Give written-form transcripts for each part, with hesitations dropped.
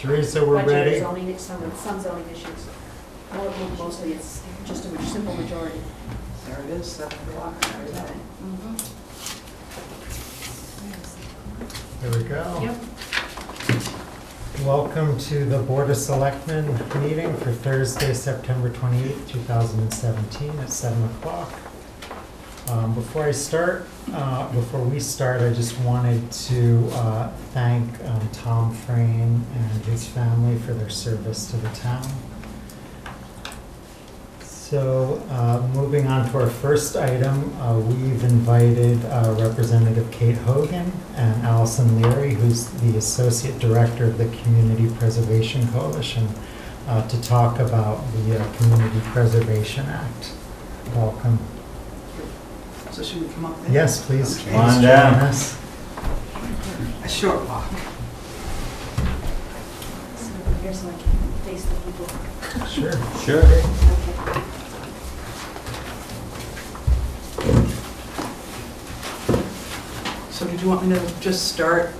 Teresa, we're ready. Zoning, some zoning issues. Mostly it's just a simple majority. There it is, 7 o'clock. There we go. Yep. Welcome to the Board of Selectmen meeting for Thursday, September 28th, 2017 at 7 o'clock. Before we start, I just wanted to thank Tom Frame and his family for their service to the town. So moving on to our first item, we've invited Representative Kate Hogan and Allison Leary, who's the Associate Director of the Community Preservation Coalition, to talk about the Community Preservation Act. Welcome. So should we come up there? Yes, please. Okay. Come on down. A short walk. So here's so I can face the people. Sure. Sure. Okay. So did you want me to just start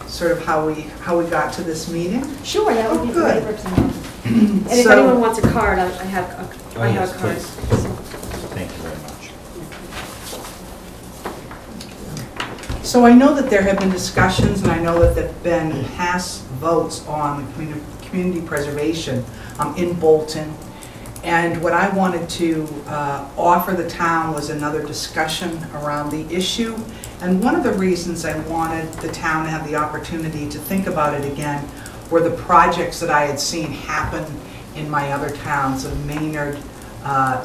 sort of how we got to this meeting? Sure, that would be good. great. And if So- anyone wants a card, I have a yes, card. please. Thank you very much. So I know that there have been discussions, and I know that there have been past votes on the community preservation in Bolton. And what I wanted to offer the town was another discussion around the issue. And one of the reasons I wanted the town to have the opportunity to think about it again were the projects that I had seen happen in my other towns of Maynard,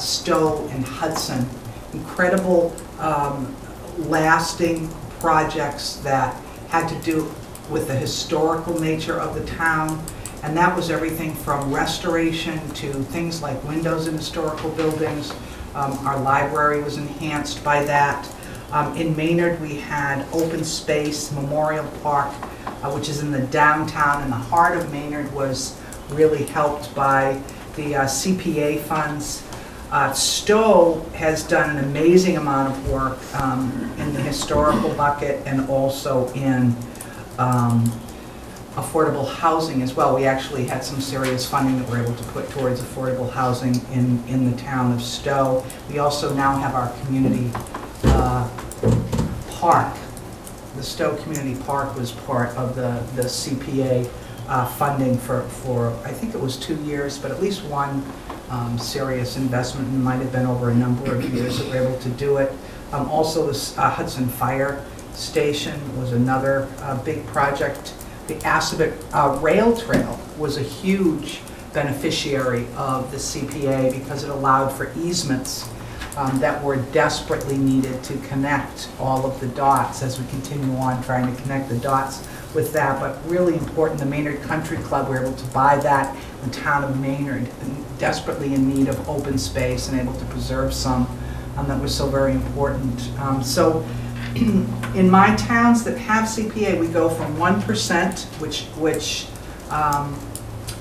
Stowe, and Hudson. Incredible, lasting projects that had to do with the historical nature of the town. And that was everything from restoration to things like windows in historical buildings. Our library was enhanced by that. In Maynard, we had open space, Memorial Park, which is in the downtown, and the heart of Maynard was really helped by the CPA funds. Stowe has done an amazing amount of work in the historical bucket and also in affordable housing as well. We actually had some serious funding that we're able to put towards affordable housing in the town of Stowe. We also now have our community park. The Stowe Community Park was part of the CPA funding for I think it was 2 years, but at least one serious investment, and might have been over a number of years that we're able to do it. Also the Hudson Fire Station was another big project. The Assabet Rail Trail was a huge beneficiary of the CPA because it allowed for easements that were desperately needed to connect all of the dots as we continue on trying to connect the dots with that. But really important, the Maynard Country Club, we were able to buy that. The town of Maynard, desperately in need of open space and able to preserve some that was so very important. So in my towns that have CPA, we go from 1%, which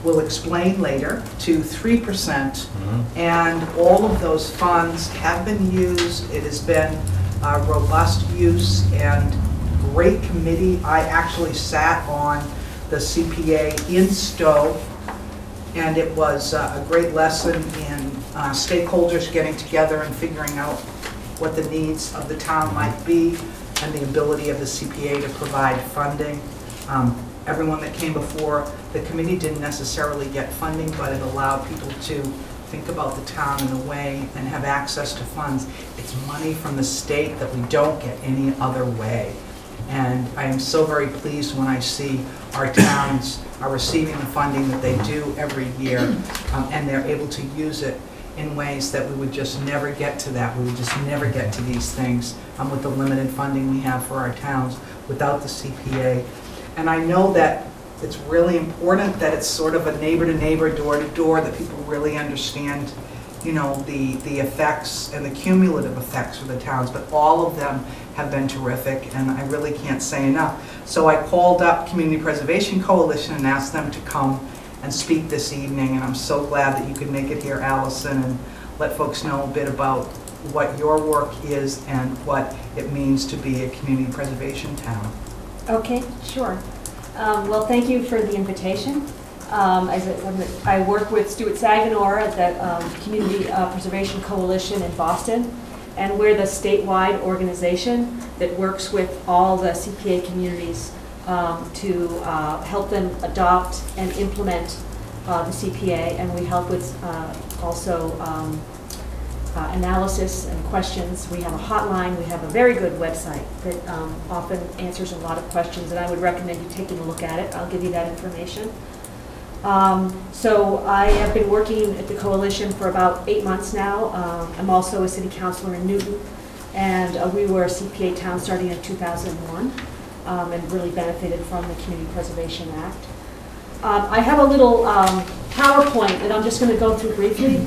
we'll explain later, to 3%, and all of those funds have been used. It has been robust use and great committee. I actually sat on the CPA in Stowe, and it was a great lesson in stakeholders getting together and figuring out what the needs of the town might be and the ability of the CPA to provide funding. Everyone that came before the committee didn't necessarily get funding, but it allowed people to think about the town in a way and have access to funds. It's money from the state that we don't get any other way. And I am so very pleased when I see our towns are receiving the funding that they do every year, and they're able to use it in ways that we would just never get to that. We would just never get to these things with the limited funding we have for our towns without the CPA. And I know that it's really important that it's sort of a neighbor to neighbor, door to door, that people really understand, you know, the effects and the cumulative effects for the towns, but all of them have been terrific, and I really can't say enough. So I called up Community Preservation Coalition and asked them to come and speak this evening, and I'm so glad that you could make it here, Allison, and let folks know a bit about what your work is and what it means to be a community preservation town. Okay, sure. Well, thank you for the invitation. I work with Stuart Saganor at the Community Preservation Coalition in Boston, and we're the statewide organization that works with all the CPA communities to help them adopt and implement the CPA, and we help with also analysis and questions. We have a hotline. We have a very good website that often answers a lot of questions, and I would recommend you taking a look at it. I'll give you that information. So I have been working at the coalition for about 8 months now. I'm also a city councilor in Newton, and we were a CPA town starting in 2001 and really benefited from the Community Preservation Act. I have a little PowerPoint that I'm just going to go through briefly.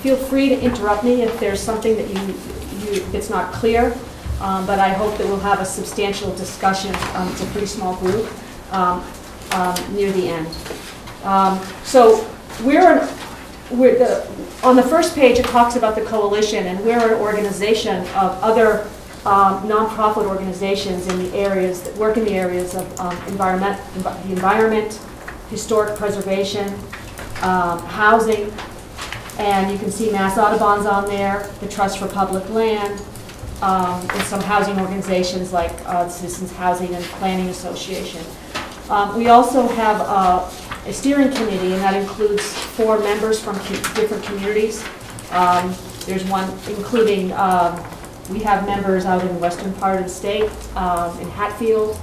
Feel free to interrupt me if there's something that that's not clear, but I hope that we'll have a substantial discussion. It's a pretty small group near the end. So on the first page it talks about the coalition, and we're an organization of other nonprofit organizations in the areas that work in the areas of the environment, historic preservation, housing, and you can see Mass Audubon's on there, the Trust for Public Land, and some housing organizations like the Citizens Housing and Planning Association. We also have a steering committee, and that includes 4 members from different communities. There's one including, we have members out in the western part of the state, in Hatfield,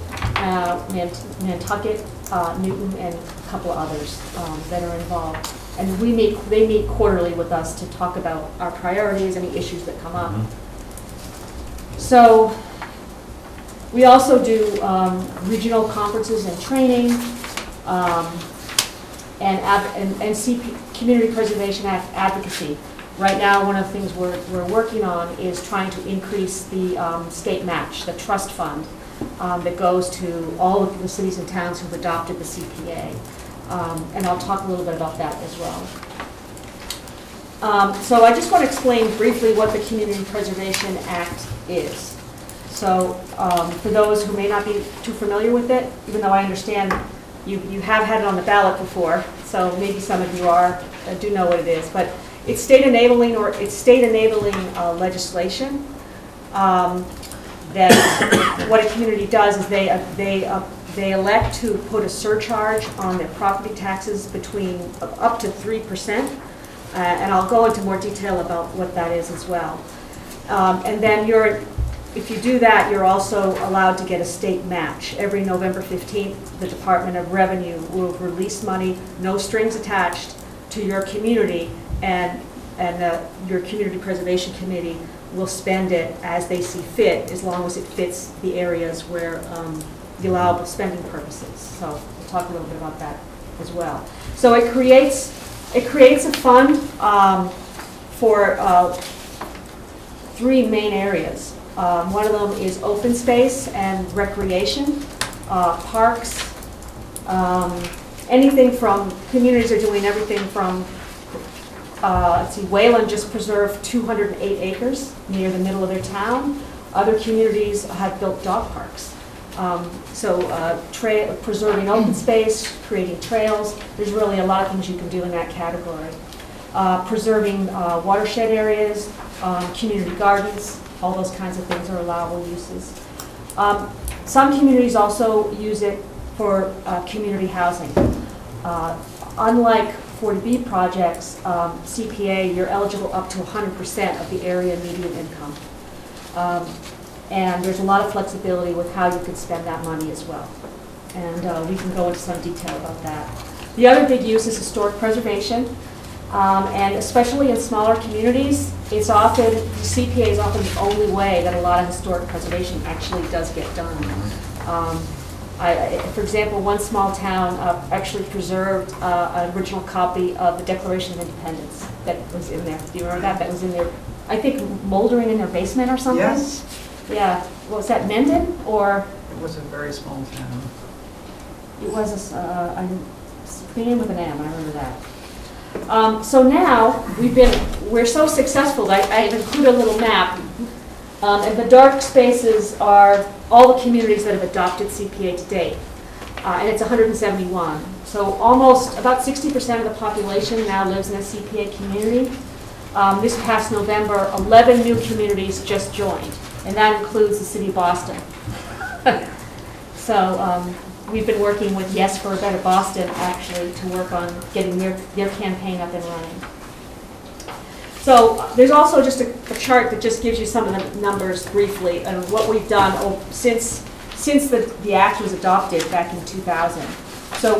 Nantucket, Newton, and a couple of others that are involved. And they meet quarterly with us to talk about our priorities, any issues that come up. So we also do regional conferences and training, and Community Preservation Act advocacy. Right now, one of the things we're working on is trying to increase the state match, the trust fund that goes to all of the cities and towns who've adopted the CPA. And I'll talk a little bit about that as well. So I just want to explain briefly what the Community Preservation Act is. So for those who may not be too familiar with it, even though I understand you have had it on the ballot before, so maybe some of you do know what it is, but it's state enabling legislation that what a community does is they elect to put a surcharge on their property taxes between up to 3%, and I'll go into more detail about what that is as well. And then if you do that, you're also allowed to get a state match. Every November 15th, the Department of Revenue will release money, no strings attached, to your community, and your Community Preservation Committee will spend it as they see fit, as long as it fits the areas where the allowable spending purposes. So we'll talk a little bit about that as well. So it creates a fund for 3 main areas. One of them is open space and recreation, parks, anything from, communities are doing everything from, let's see, Wayland just preserved 208 acres near the middle of their town. Other communities have built dog parks. Preserving open space, creating trails, there's really a lot of things you can do in that category. Preserving watershed areas, community gardens, all those kinds of things are allowable uses. Some communities also use it for community housing. Unlike 40B projects, CPA, you're eligible up to 100% of the area median income. And there's a lot of flexibility with how you could spend that money as well. And we can go into some detail about that. The other big use is historic preservation. And especially in smaller communities, it's often, CPA is often the only way that a lot of historic preservation actually does get done. For example, one small town actually preserved an original copy of the Declaration of Independence that was in there. Do you remember that? That was in there, I think, moldering in their basement or something? Yes. Yeah. What was that, Mendon? Or? It was a very small town. It was a beginning with an M, I remember that. So now, we're so successful that I've included a little map. And the dark spaces are all the communities that have adopted CPA to date. and it's 171. So almost about 60% of the population now lives in a CPA community. This past November, 11 new communities just joined, and that includes the city of Boston. So we've been working with Yes for a Better Boston, actually, to work on getting their campaign up and running. So there's also just a chart that just gives you some of the numbers briefly and what we've done since the act was adopted back in 2000. So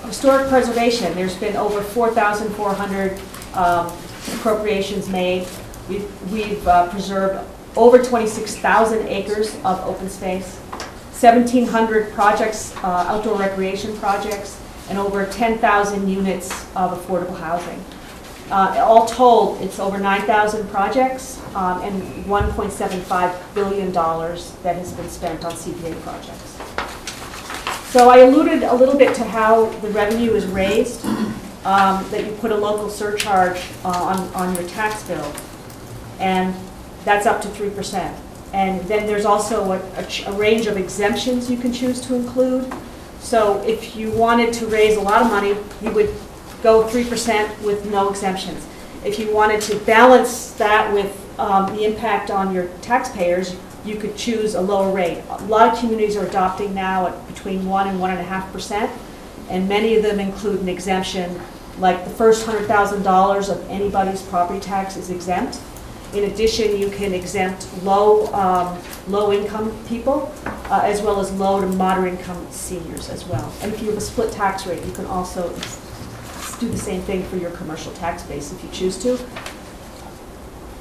historic preservation, there's been over 4,400 appropriations made. We've preserved over 26,000 acres of open space, 1,700 projects, outdoor recreation projects, and over 10,000 units of affordable housing. All told, it's over 9,000 projects and $1.75 billion that has been spent on CPA projects. So I alluded a little bit to how the revenue is raised, that you put a local surcharge on your tax bill, and that's up to 3%. And then there's also a range of exemptions you can choose to include. So if you wanted to raise a lot of money, you would go 3% with no exemptions. If you wanted to balance that with the impact on your taxpayers, you could choose a lower rate. A lot of communities are adopting now at between 1 and 1.5%, and many of them include an exemption, like the first $100,000 of anybody's property tax is exempt. In addition, you can exempt low-income people, as well as low to moderate-income seniors as well. And if you have a split tax rate, you can also do the same thing for your commercial tax base if you choose to.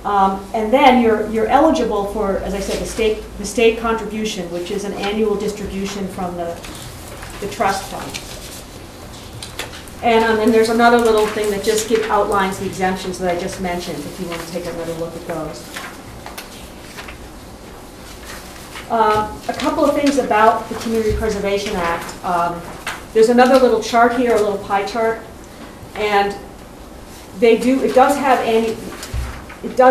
And then you're eligible for, as I said, the state contribution, which is an annual distribution from the trust fund. And then there's another little thing that just outlines the exemptions that I just mentioned, if you want to take another look at those. A couple of things about the Community Preservation Act. There's another little chart here, a little pie chart, and it does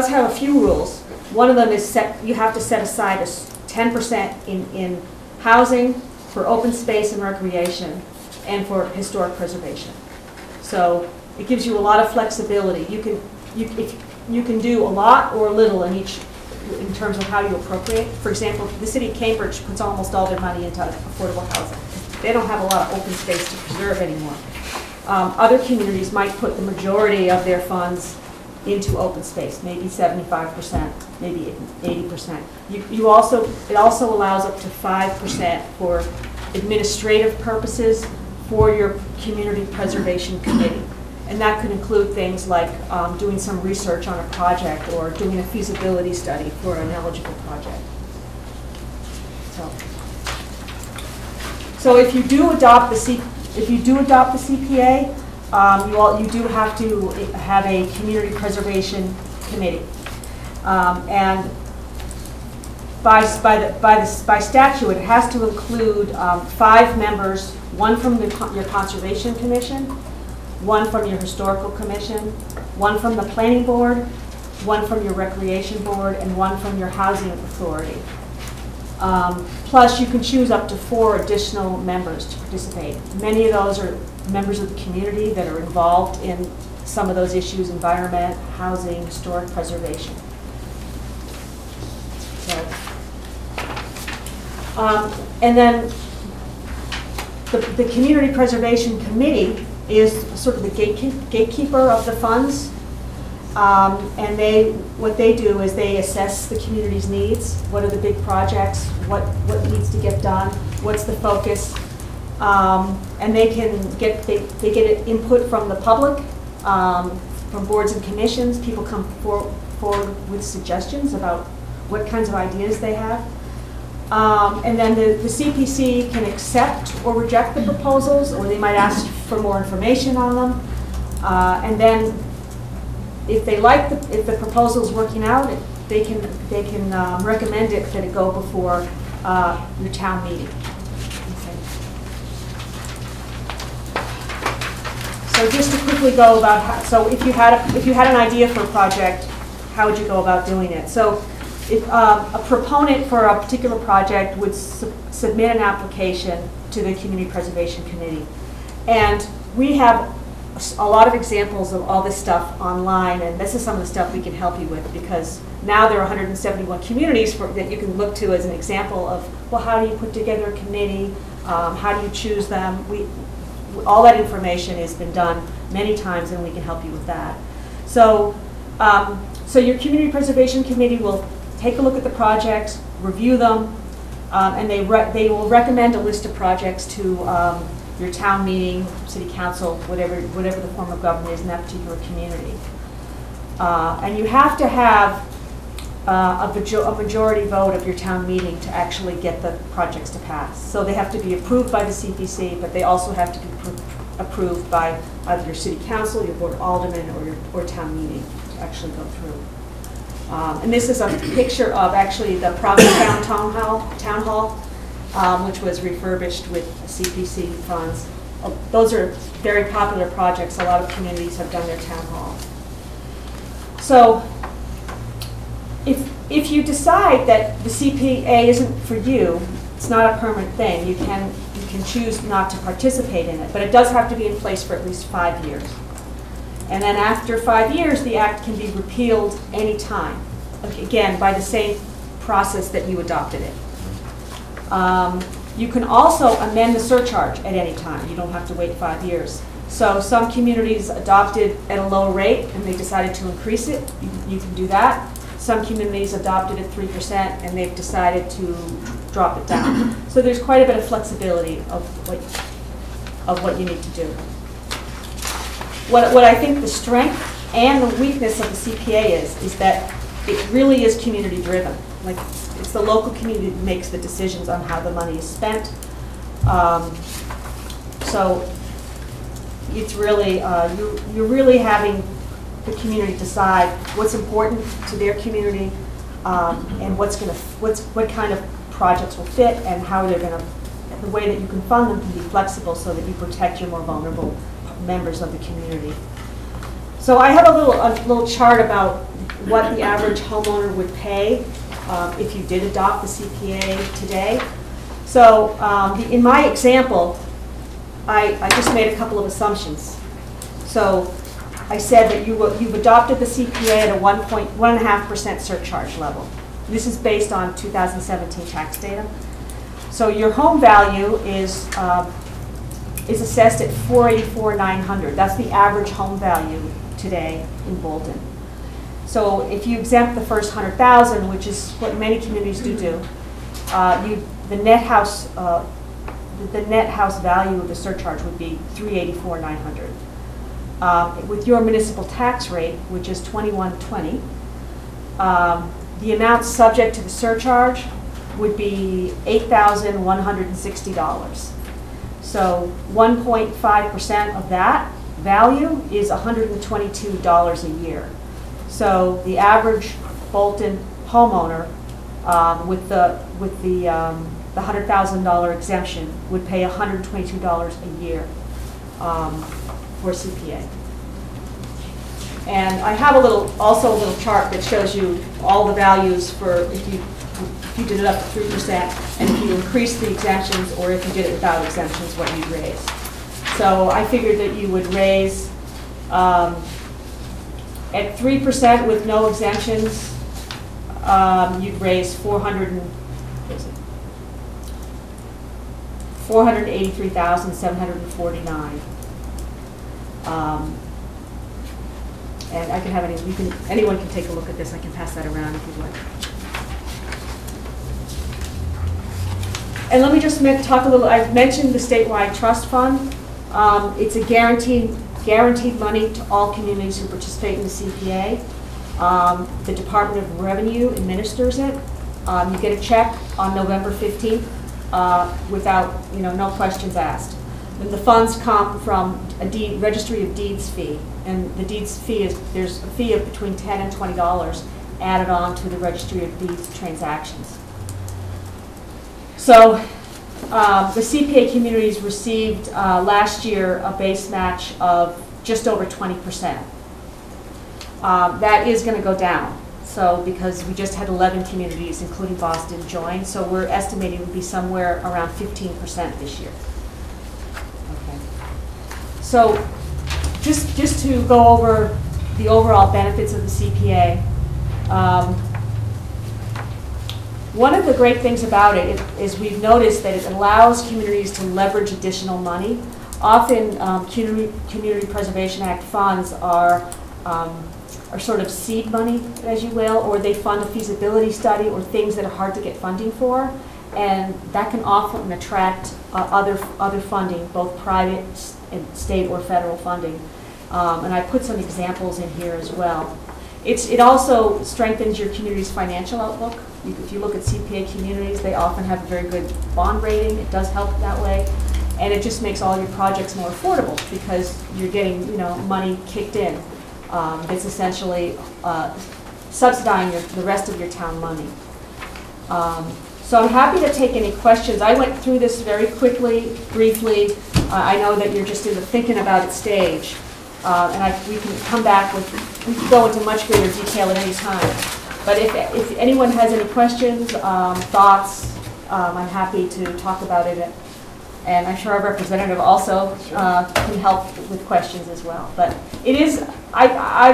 have a few rules. One of them is you have to set aside 10% in housing, for open space and recreation, and for historic preservation. So it gives you a lot of flexibility. You can do a lot or a little in terms of how you appropriate. For example, the city of Cambridge puts almost all their money into affordable housing. They don't have a lot of open space to preserve anymore. Other communities might put the majority of their funds into open space, maybe 75%, maybe 80%. It also allows up to 5% for administrative purposes for your community preservation committee. And that could include things like doing some research on a project or doing a feasibility study for an eligible project. So if you do adopt the CPA, you do have to have a community preservation committee. And by statute, it has to include 5 members, one from your Conservation Commission, one from your Historical Commission, one from the Planning Board, one from your Recreation Board, and one from your Housing Authority. Plus, you can choose up to 4 additional members to participate. Many of those are members of the community that are involved in some of those issues: environment, housing, historic preservation. So, and then the Community Preservation Committee is sort of the gatekeeper of the funds. And what they do is they assess the community's needs. What are the big projects? What needs to get done? What's the focus? And they get input from the public, from boards and commissions. People come forward with suggestions about what kinds of ideas they have. And then the CPC can accept or reject the proposals, or they might ask for more information on them. And then if they if the proposal is working out, they can recommend it that it go before your town meeting. Okay. So just to quickly go about if you had an idea for a project, how would you go about doing it? So if a proponent for a particular project would submit an application to the Community Preservation Committee. And we have a lot of examples of all this stuff online, and this is some of the stuff we can help you with, because now there are 171 communities that you can look to as an example of, well, how do you put together a committee? How do you choose them? All that information has been done many times, and we can help you with that. So, so your Community Preservation Committee will take a look at the projects, review them, and they will recommend a list of projects to your town meeting, city council, whatever the form of government is in that particular community. And you have to have a majority vote of your town meeting to actually get the projects to pass. So they have to be approved by the CPC, but they also have to be approved by either your city council, your board of aldermen, or town meeting to actually go through. And this is a picture of actually the Provincetown Town Hall, which was refurbished with CPC funds. Those are very popular projects. A lot of communities have done their town hall. So if you decide that the CPA isn't for you, it's not a permanent thing, you can choose not to participate in it, but it does have to be in place for at least 5 years. And then after 5 years, the act can be repealed any time, again, by the same process that you adopted it. You can also amend the surcharge at any time. You don't have to wait 5 years. So some communities adopted at a lower rate and they decided to increase it. You can do that. Some communities adopted at 3% and they've decided to drop it down. So there's quite a bit of flexibility of what you need to do. What I think the strength and the weakness of the CPA is that it really is community driven. Like, it's the local community that makes the decisions on how the money is spent. So it's really, you're really having the community decide what's important to their community, and what kind of projects will fit, and how they're going to, the way that you can fund them can be flexible so that you protect your more vulnerable members of the community. So I have a little chart about what the average homeowner would pay if you did adopt the CPA today. So in my example, I just made a couple of assumptions. So I said that you've adopted the CPA at a 1.5% surcharge level. This is based on 2017 tax data. So your home value is assessed at $484,900. That's the average home value today in Bolton. So if you exempt the first 100,000, which is what many communities do, the net house value of the surcharge would be $384,900. With your municipal tax rate, which is $21.20, the amount subject to the surcharge would be $8,160. So 1.5% of that value is $122 a year. So the average Bolton homeowner with the $100,000 exemption would pay $122 a year for CPA. And I have also a little chart that shows you all the values for if you did it up to 3%, and if you increase the exemptions, or if you did it without exemptions, what you'd raise. So I figured that you would raise at 3% with no exemptions, you'd raise $483,749. And I can have anyone can take a look at this. I can pass that around if you'd like. And let me just talk a little. I've mentioned the statewide trust fund. It's a guaranteed money to all communities who participate in the CPA. The Department of Revenue administers it. You get a check on November 15th without, no questions asked. And the funds come from a registry of deeds fee, and the deeds fee there's a fee of between $10 and $20 added on to the registry of deeds transactions. So the CPA communities received last year a base match of just over 20%. That is going to go down. So, because we just had 11 communities, including Boston, join, so we're estimating it would be somewhere around 15% this year. Okay. So, just to go over the overall benefits of the CPA, one of the great things about it is we've noticed that it allows communities to leverage additional money. Often, Community Preservation Act funds are sort of seed money, as you will, or they fund a feasibility study or things that are hard to get funding for, and that can often attract other funding, both private and state or federal funding. And I put some examples in here as well. It also strengthens your community's financial outlook. If you look at CPA communities, they often have a very good bond rating. It does help that way. And it just makes all your projects more affordable because you're getting, money kicked in. It's essentially subsidizing the rest of your town money. So I'm happy to take any questions. I went through this very quickly, briefly. I know that you're just in the thinking about it stage. And we can come back we can go into much greater detail at any time. But if anyone has any questions, thoughts, I'm happy to talk about it. And I'm sure our representative also can help with questions as well. But it is, I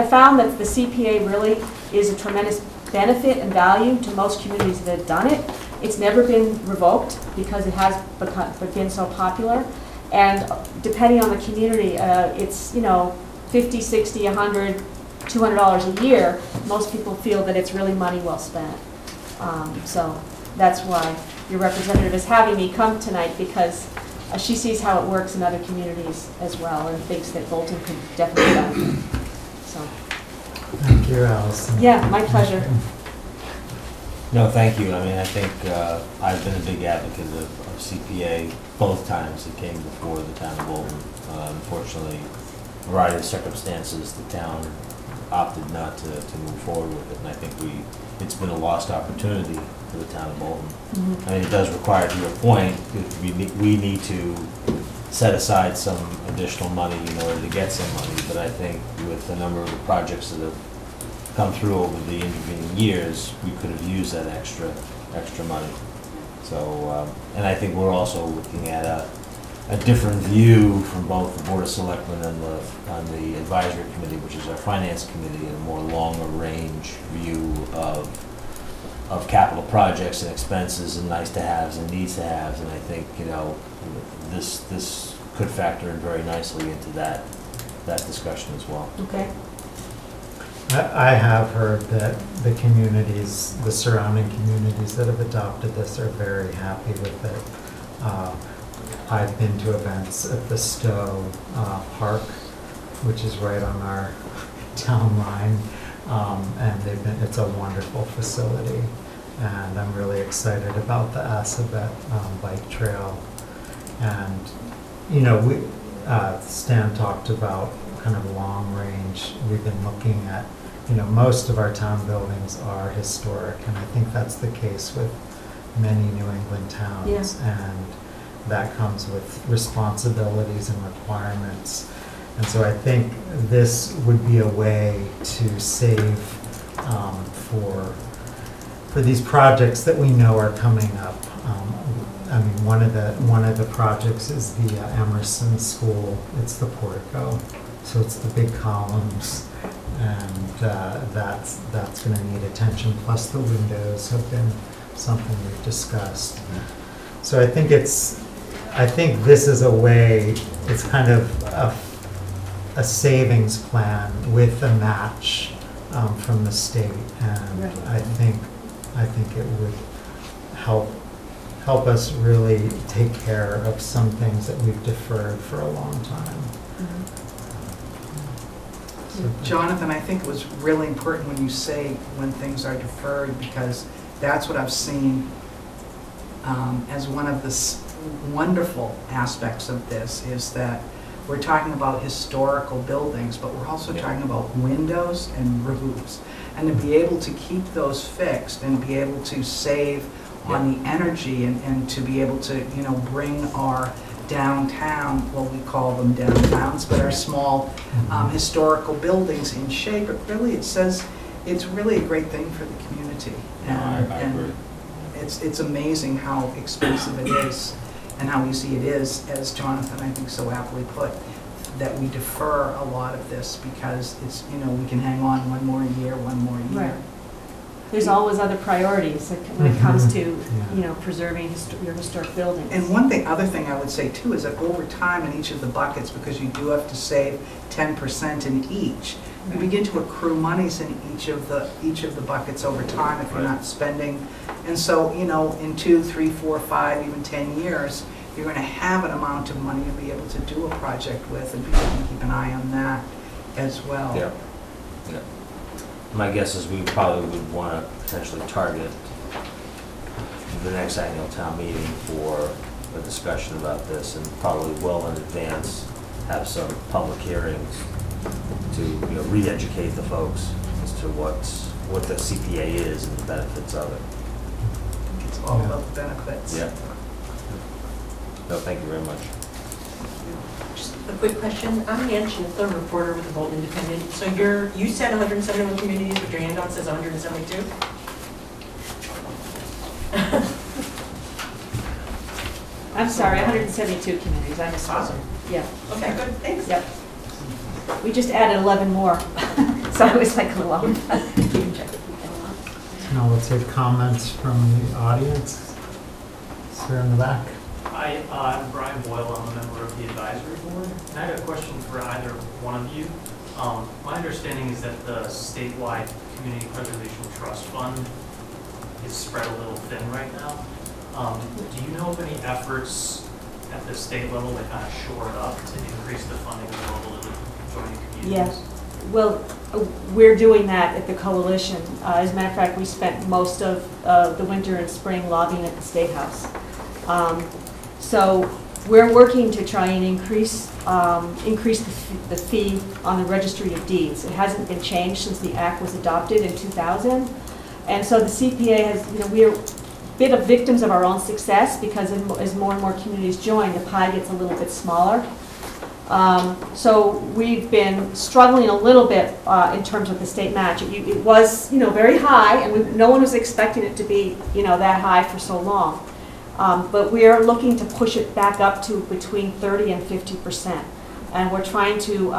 found that the CPA really is a tremendous benefit and value to most communities that have done it. It's never been revoked because it has been so popular. And depending on the community, it's, $50, $60, $100, $200 a year. Most people feel that it's really money well spent. So that's why your representative is having me come tonight, because she sees how it works in other communities as well and thinks that Bolton could definitely benefit. So. Thank you, Allison. Yeah, my pleasure. No, thank you. I mean, I think I've been a big advocate of CPA both times it came before the town of Bolton. Unfortunately, a variety of circumstances, the town opted not to move forward with it, and I think it's been a lost opportunity for the town of Bolton. Mm-hmm. I mean, it does require, to your point, we need to set aside some additional money in order to get some money, but I think with a number of the projects that have come through over the intervening years, we could have used that extra money. So, and I think we're also looking at a different view from both the Board of Selectmen and the Advisory Committee, which is our Finance Committee, a more longer range view of capital projects and expenses and nice to haves and needs to haves, and I think this could factor in very nicely into that discussion as well. Okay. I have heard that the communities, the surrounding communities that have adopted this are very happy with it. I've been to events at the Stowe Park, which is right on our town line, and it's a wonderful facility, and I'm really excited about the Assabet bike trail. And Stan talked about kind of long range. We've been looking at, most of our town buildings are historic, and I think that's the case with many New England towns. Yeah. And that comes with responsibilities and requirements. And so I think this would be a way to save for these projects that we know are coming up. I mean, one of the projects is the Emerson School. It's the portico, so it's the big columns, and that's going to need attention. Plus, the windows have been something we've discussed. So I think this is a way. It's kind of a savings plan with a match from the state, and right. I think it would help us really take care of some things that we've deferred for a long time. Mm-hmm. Jonathan, I think it was really important when you say when things are deferred, because that's what I've seen as one of the wonderful aspects of this, is that we're talking about historical buildings, but we're also talking about windows and roofs. And to be able to keep those fixed and be able to save on the energy and to be able to, bring our downtown, well, we call them downtowns, but our small historical buildings in shape. It says it's really a great thing for the community. No, I And agree. it's amazing how expensive it is and how easy it is, as Jonathan, I think, so aptly put, that we defer a lot of this because it's, you know, we can hang on one more year. Right. There's always other priorities when it comes to, you know, preserving your historic buildings. And other thing I would say too is that over time in each of the buckets, because you do have to save 10% in each, you begin to accrue monies in each of the buckets over time if you're not spending. And so, you know, in 2, 3, 4, 5, even 10 years, you're going to have an amount of money to be able to do a project with, and people can keep an eye on that as well. Yeah. Yeah. My guess is we probably would want to potentially target the next annual town meeting for a discussion about this, and probably well in advance have some public hearings to, you know, re-educate the folks as to what the CPA is and the benefits of it. It's all about the benefits. Yeah. No, thank you very much. Just a quick question. I'm Ann Schnitzler, reporter with the Bolton Independent. So you said 171 communities, but your handout says 172? I'm sorry, 172 communities, I misspoke. Awesome. Yeah, Okay, good, thanks. yep. We just added 11 more, so it was like a long. You can check if we can allow. Now we'll take comments from the audience. Sir in the back. Hi, I'm Brian Boyle. I'm a member of the advisory board. And I had a question for either one of you. My understanding is that the statewide Community Preservation Trust Fund is spread a little thin right now. Do you know of any efforts at the state level to kind of shore it up to increase the funding available to the joining communities? Yes. Well, we're doing that at the coalition. As a matter of fact, we spent most of the winter and spring lobbying at the State House. So we're working to try and increase the fee on the Registry of Deeds. It hasn't been changed since the Act was adopted in 2000. And so the CPA has, you know, we're a bit of victims of our own success because as more and more communities join, the pie gets a little bit smaller. So we've been struggling a little bit in terms of the state match. It was, you know, very high, and no one was expecting it to be, you know, that high for so long. But we are looking to push it back up to between 30 and 50%. And we're trying to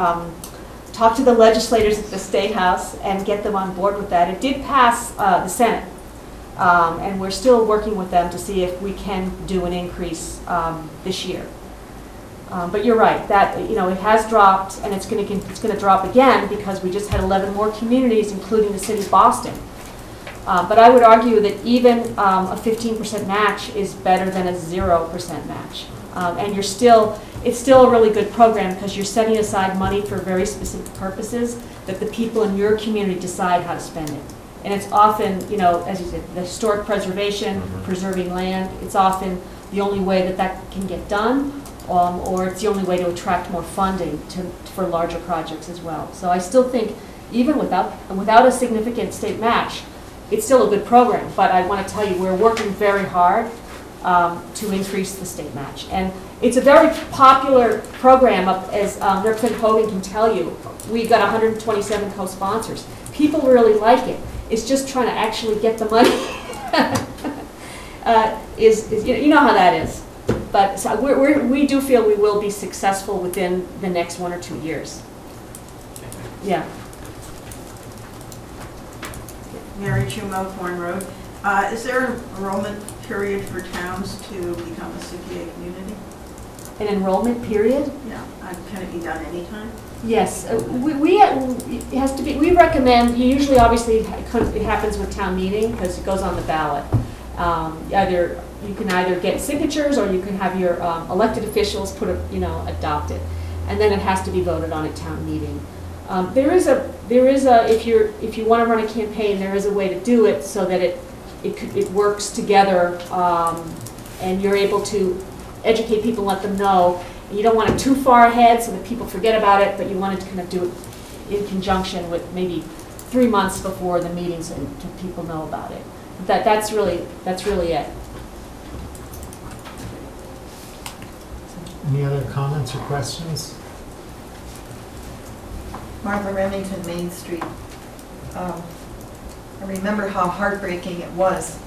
talk to the legislators at the State House and get them on board with that. It did pass the Senate, and we're still working with them to see if we can do an increase this year. But you're right, that, you know, it has dropped, and it's going to drop again because we just had 11 more communities, including the city of Boston. But I would argue that even a 15% match is better than a 0% match. And it's still a really good program because you're setting aside money for very specific purposes that the people in your community decide how to spend it. And it's often, you know, as you said, the historic preservation, preserving land, it's often the only way that can get done, or it's the only way to attract more funding for larger projects as well. So I still think even without a significant state match, it's still a good program, but I want to tell you, we're working very hard to increase the state match. And it's a very popular program, as Representative Hogan can tell you. We got 127 co-sponsors. People really like it. It's just trying to actually get the money. You know how that is. But so we do feel we will be successful within the next 1 or 2 years. Yeah. Mary Chumo, Thorn Road. Is there an enrollment period for towns to become a CPA community? An enrollment period? Yeah. Can it be done anytime? Yes. It has to be. We recommend. Usually, obviously, it happens with town meeting because it goes on the ballot. You can either get signatures or you can have your elected officials adopt it, and then it has to be voted on at town meeting. There is a if you want to run a campaign, there is a way to do it so that it works together, and you're able to educate people, let them know. You don't want it too far ahead so that people forget about it, but you wanted to kind of do it in conjunction with maybe 3 months before the meeting so people know about it. That's really it. Any other comments or questions? Martha Remington, Main Street. I remember how heartbreaking it was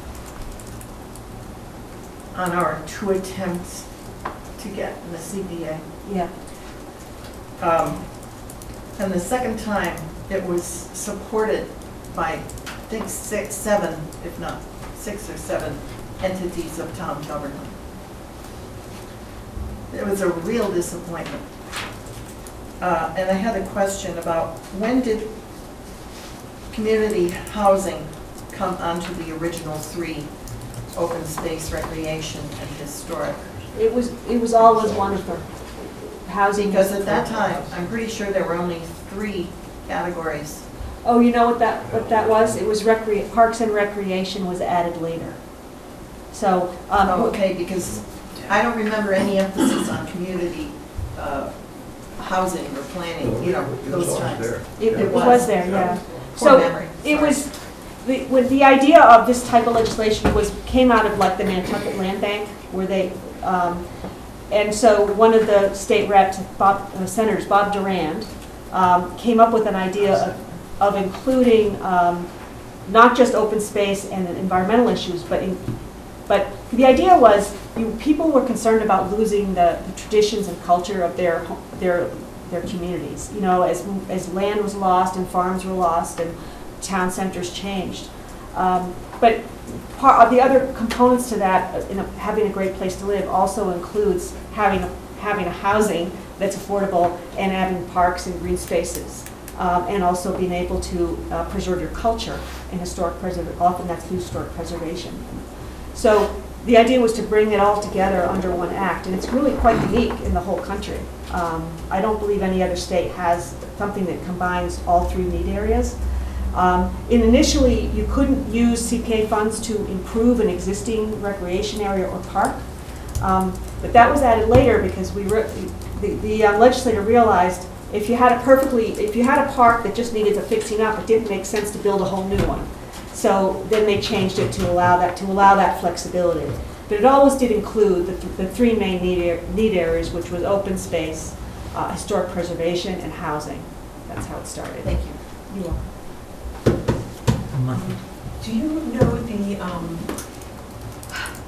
on our 2 attempts to get in the CBA. Yeah. And the second time, it was supported by, I think, 6, 7, if not 6 or 7 entities of town government. It was a real disappointment. And I had a question about when did community housing come onto the original 3, open space, recreation, and historic? It was always one of them. Housing. Because at that time, I'm pretty sure there were only 3 categories. Oh, you know what that was? It was Parks and Recreation was added later. So. Okay, because I don't remember any emphasis on community housing or planning, you know, those times. It was there, yeah. Poor So memory, it sorry. was, the idea of this type of legislation came out of like the Nantucket Land Bank, where they, and so one of the state reps, Senators, Bob Durand, came up with an idea of including not just open space and environmental issues, but the idea was people were concerned about losing the traditions and culture of their communities. You know, as land was lost and farms were lost and town centers changed. But part of the other components to that, having a great place to live, also includes having a housing that's affordable and having parks and green spaces, and also being able to preserve your culture and historic preservation. Often that's through historic preservation. So the idea was to bring it all together under one act, and it's really quite unique in the whole country. I don't believe any other state has something that combines all 3 need areas. Initially, you couldn't use CPA funds to improve an existing recreation area or park, but that was added later because the legislator realized if you had a park that just needed a fixing up, it didn't make sense to build a whole new one. So then they changed it to allow that flexibility. But it always did include the 3 main need areas, which was open space, historic preservation, and housing. That's how it started. Thank you. You're welcome. Do you know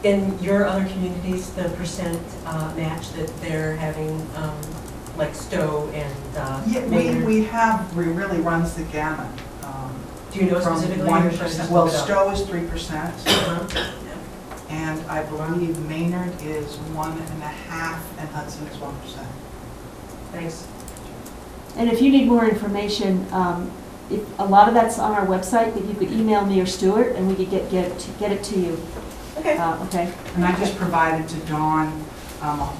in your other communities, the percent match that they're having, like Stowe and Yeah, Maynard? we really runs the gamut. Do you know From specifically? 1%, well, Stowe. Stowe is 3%, Uh-huh. and I believe Maynard is 1.5%, and Hudson is 1%. Thanks. And if you need more information, a lot of that's on our website, but you could email me or Stuart, and we could get it to you. Okay. Okay. And I just provided to Dawn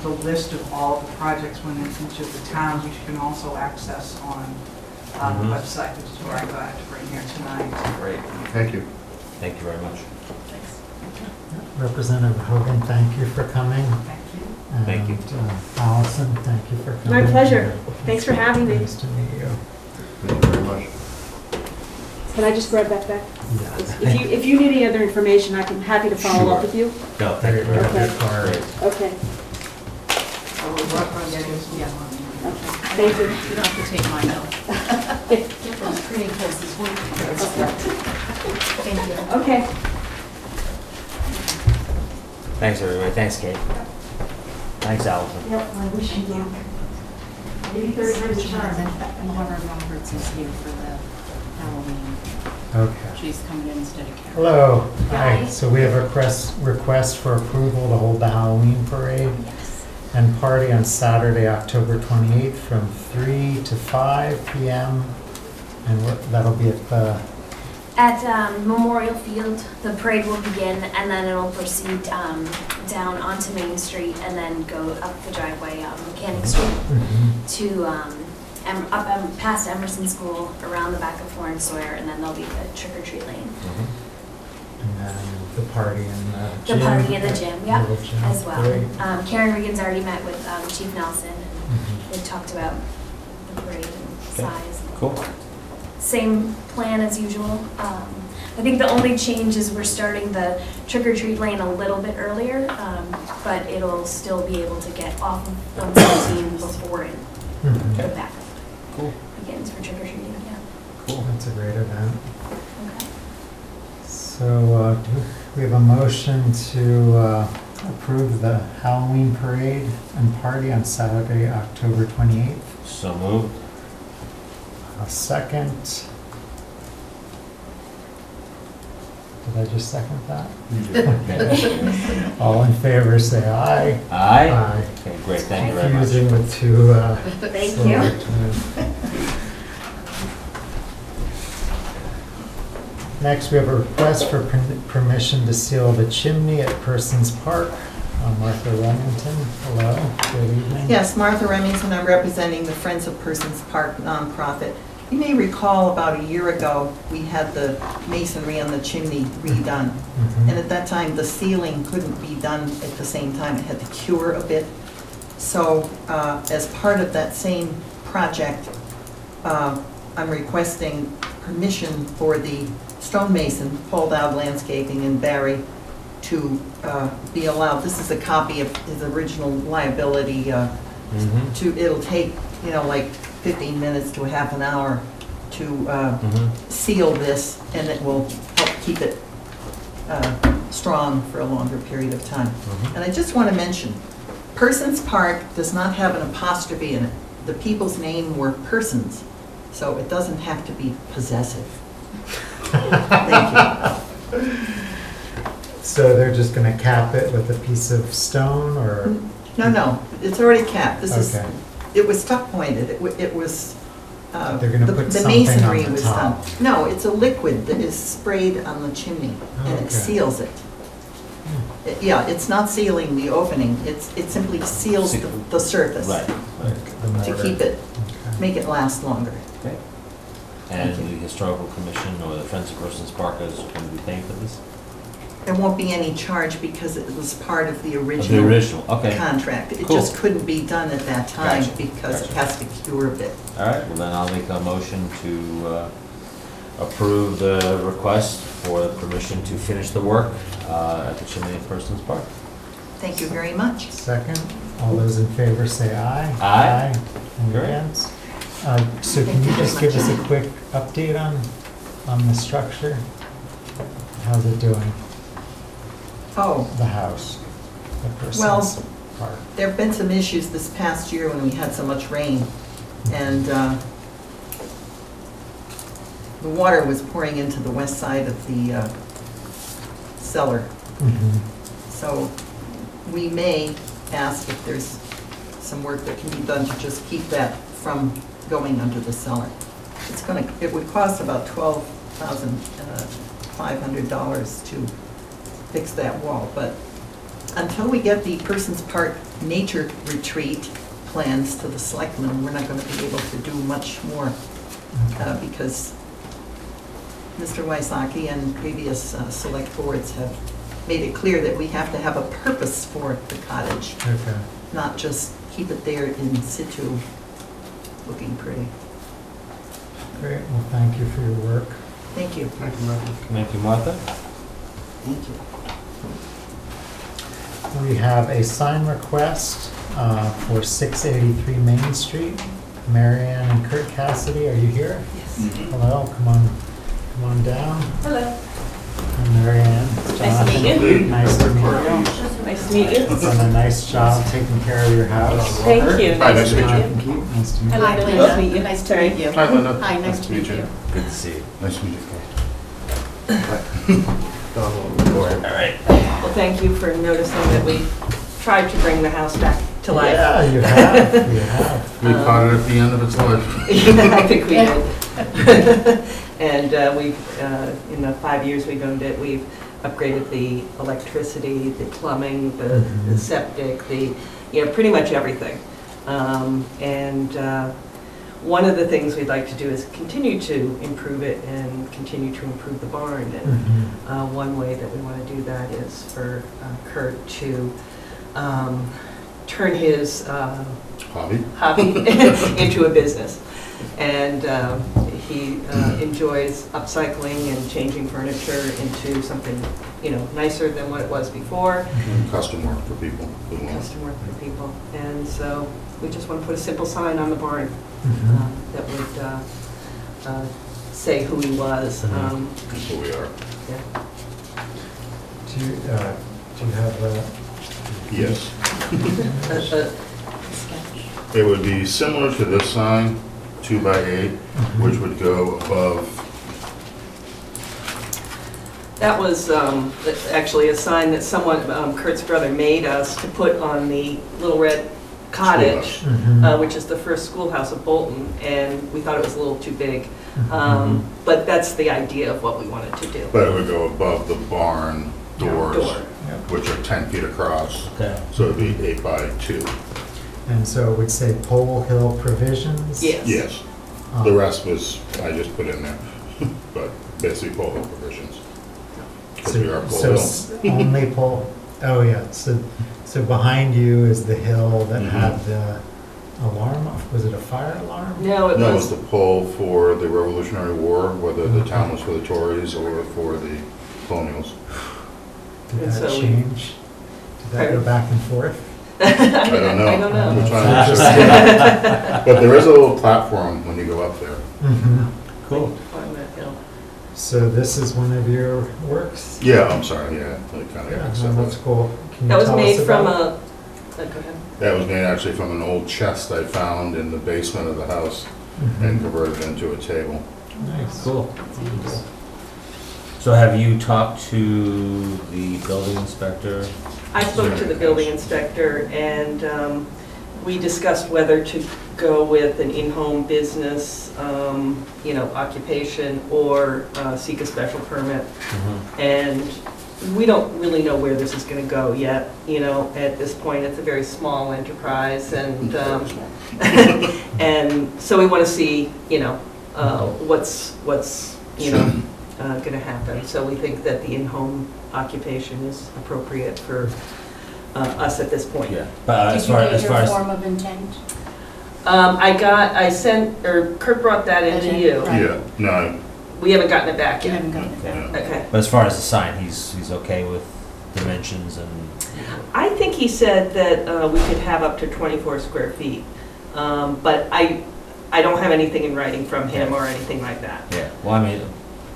the list of all of the projects within each of the towns, which you can also access on the website, which is what I'm glad to bring here tonight. Great. Thank you. Thank you very much. Thanks. Representative Hogan, thank you for coming. Thank you. Thank you. And, Allison, thank you for coming. My pleasure. Thanks for having me. Nice to meet you. Thank you very much. Can I just grab that back? Yeah. If you need any other information, I'm happy to follow up with you. No, thank you very much. Okay. Good card. Okay. So we'll work on getting this one. Okay. Thank you. You don't have to take mine out. Get those printing places. Thank you. Okay. Thanks, everybody. Thanks, Kate. Thanks, Allison. Yep, I wish you luck. Maybe third time's a charm. Laura Roberts is here for the Halloween. Okay. She's coming in instead of Karen. Hello. Hi. Hi. So we have a request for approval to hold the Halloween parade Yes. and party on Saturday, October 28th from 3 to 5 p.m. And that'll be at the, At Memorial Field, the parade will begin, and then it'll proceed down onto Main Street, and then go up the driveway, Mechanic Street, to past Emerson School, around the back of Florence Sawyer, and then there'll be the trick-or-treat lane. and then the party in the gym. The party in the gym, yeah, Little gym. as well. Great. Karen Regan's already met with Chief Nelson, and Mhm. they've talked about the parade and size. Cool. Same plan as usual. I think the only change is we're starting the trick-or-treat lane a little bit earlier, but it'll still be able to get off of 117 before it Mhm. the backup Cool. begins for trick-or-treating, yeah. Cool. That's a great event. Okay. So we have a motion to approve the Halloween parade and party on Saturday, October 28th. So moved. A second. Did I just second that? Okay. All in favor, say aye. Aye? Okay, great, thank you very much. Confusing with two Thank you. selectmen. Next, we have a request for permission to seal the chimney at Persons Park. Martha Remington, hello, good evening. Yes, Martha Remington, I'm representing the Friends of Persons Park nonprofit. You may recall about a year ago, we had the masonry on the chimney redone. Mhm. And at that time, the ceiling couldn't be done at the same time. It had to cure a bit. So as part of that same project, I'm requesting permission for the stonemason, Paul Dowd Landscaping in Barry, to be allowed. This is a copy of his original liability. It'll take, like 15 minutes to a half an hour to seal this, and it will help keep it strong for a longer period of time. And I just want to mention, Persons Park does not have an apostrophe in it. The people's name were Persons, so it doesn't have to be possessive. Thank you. So they're just gonna cap it with a piece of stone, or? No, it's already capped. This is, Okay. it was tuck pointed. It was, They're gonna put the something masonry on the was done. top. No, it's a liquid that is sprayed on the chimney, and Okay. it seals it. Yeah, it's not sealing the opening, it simply seals the surface Right, Like the to mortar. keep it, Okay. make it last longer. okay. And the Historical Commission or the Friends of Persons Park is going to be paying for this? There won't be any charge because it was part of the Of the original original, okay. contract. It Cool. just couldn't be done at that time Gotcha, because it gotcha. has to cure a bit. All right, well then I'll make a motion to approve the request for permission to finish the work at the Chimney at Persons Park. Thank you very much. Second, all those in favor say aye. Aye. Any Great. against? So can you just give us a quick update on the structure? How's it doing, Oh, the house, the Well, Persons Park? there have been some issues this past year when we had so much rain, and the water was pouring into the west side of the cellar. Mhm. So we may ask if there's some work that can be done to just keep that from going under the cellar. It would cost about $12,500 to fix that wall, but until we get the Persons Park Nature Retreat plans to the Selectmen, we're not going to be able to do much more because Mr. Wysocki and previous select boards have made it clear that we have to have a purpose for the cottage, Okay. not just keep it there in situ, looking pretty. Great, well, thank you for your work. Thank you. Thank you, Matthew. Thank you, Martha. Thank you. We have a sign request for 683 Main Street. Marianne and Kurt Cassidy, are you here? Yes. Hello, come on down. Hello. And Marianne, Nice to meet Jonathan, you. nice to meet you. Nice to meet you. You've done a nice job taking care of your house. Thank you. Hi, nice to meet you. Nice to meet you. Hi, Linda. Nice to meet you. Nice to meet you. Hi, Linda. Hi, nice to meet you. Good to see you. Nice to meet you. All right. Well, thank you for noticing that we tried to bring the house back to life. Yeah, you have, you have. We caught it at the end of its life. I think we did. And we've, in the 5 years we've owned it, we've upgraded the electricity, the plumbing, the septic, pretty much everything. And one of the things we'd like to do is continue to improve it and continue to improve the barn. And one way that we want to do that is for Kurt to turn his Hobby. into a business. And he enjoys upcycling and changing furniture into something, nicer than what it was before. Custom work for people who want. Custom work for people. And so we just want to put a simple sign on the barn that would say who he was. That's who we are. Yeah. Do you have a? Yes. Uh, It would be similar to this sign, 2x8, which would go above. That was actually a sign that someone, Kurt's brother, made us to put on the Little Red Cottage, Mhm. which is the first schoolhouse of Bolton, and we thought it was a little too big. Mhm. But that's the idea of what we wanted to do. But it would go above the barn doors, Door. which are 10 feet across, Okay. so it'd be 8x2. And so it would say Pole Hill Provisions? Yes. Yes, Um, the rest was, I just put in there, but basically pole hill provisions. Because we are pole So hill. only pole, oh yeah, so behind you is the hill that Mhm. had the alarm, was it a fire alarm? No, it No, it's was, the pole for the Revolutionary War, whether the town was for the Tories or for the colonials. Did And that so we- change? Did that go Pardon? back and forth? I don't know. I don't know. Which one it is. But there is a little platform when you go up there. Mhm. Cool. on that hill. So this is one of your works? Yeah, I'm sorry, yeah, like kind Yeah, of. no, that's cool. Can you That was tell us made from about- go ahead. That was made actually from an old chest I found in the basement of the house and Mhm. converted it into a table. Nice. Cool. So have you talked to the building inspector? I spoke to the building inspector, and we discussed whether to go with an in-home business, occupation, or seek a special permit. And we don't really know where this is going to go yet. At this point, it's a very small enterprise, and and so we want to see, what's going to happen. So we think that the in-home occupation is appropriate for us at this point. Yeah. But Did you get your form of intent? Kurt brought that into you. Right. Yeah, no, We haven't gotten it back You yet. haven't gotten it back. yeah. Okay. But as far as the sign, he's okay with dimensions and, I think he said that we could have up to 24 square feet, but I don't have anything in writing from him or anything like that. yeah. Well, I mean,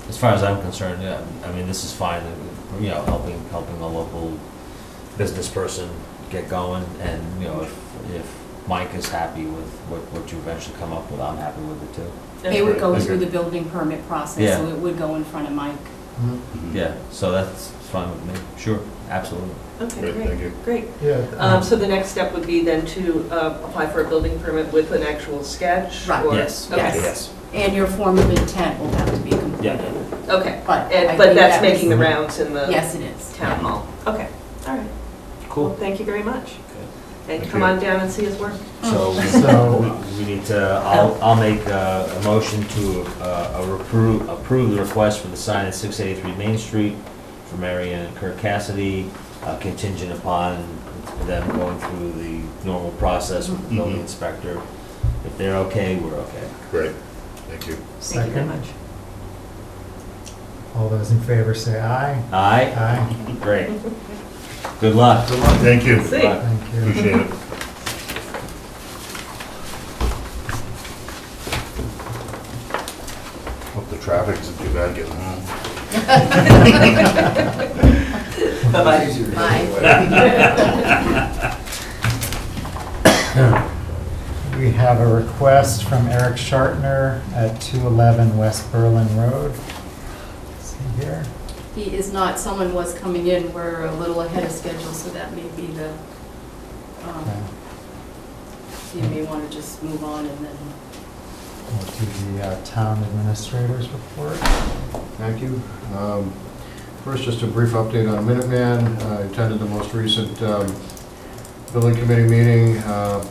as far as I'm concerned, yeah, I mean, this is fine, helping a local business person get going, and, if Mike is happy with what you eventually come up with, I'm happy with it too. It would go That's through good. the building permit process, Yeah. so it would go in front of Mike. Yeah, so that's fine with me, sure, absolutely. Okay, Great, thank you. great. Yeah. So the next step would be then to apply for a building permit with an actual sketch? Right. or- Yes. Okay. Yes. And your form of intent will have to be completed. Okay, But I but think that's that was- making the rounds in the Yes, it is. town hall? Okay, all right. Well, Cool. thank you very much. And Thank come you. on down and see his work. So, So- we need to, I'll make a motion to approve the request for the sign at 683 Main Street for Mary Ann and Kirk Cassidy, contingent upon them going through the normal process with the building Mhm. inspector. If they're okay, we're okay. Great, thank you. Thank you very Second, much. all those in favor say aye. Aye? Aye. Great. Good luck. Thank you, See. Bye. Thank you. appreciate it. Hope the traffic isn't too bad getting home. Bye-bye. Bye. We have a request from Eric Shartner at 211 West Berlin Road. Is he here? He is not, someone was coming in, we're a little ahead of schedule, so that may be the, Okay. you may want to just move on and then. We'll do the town administrator's report. Thank you. First, just a brief update on Minuteman. I attended the most recent building committee meeting,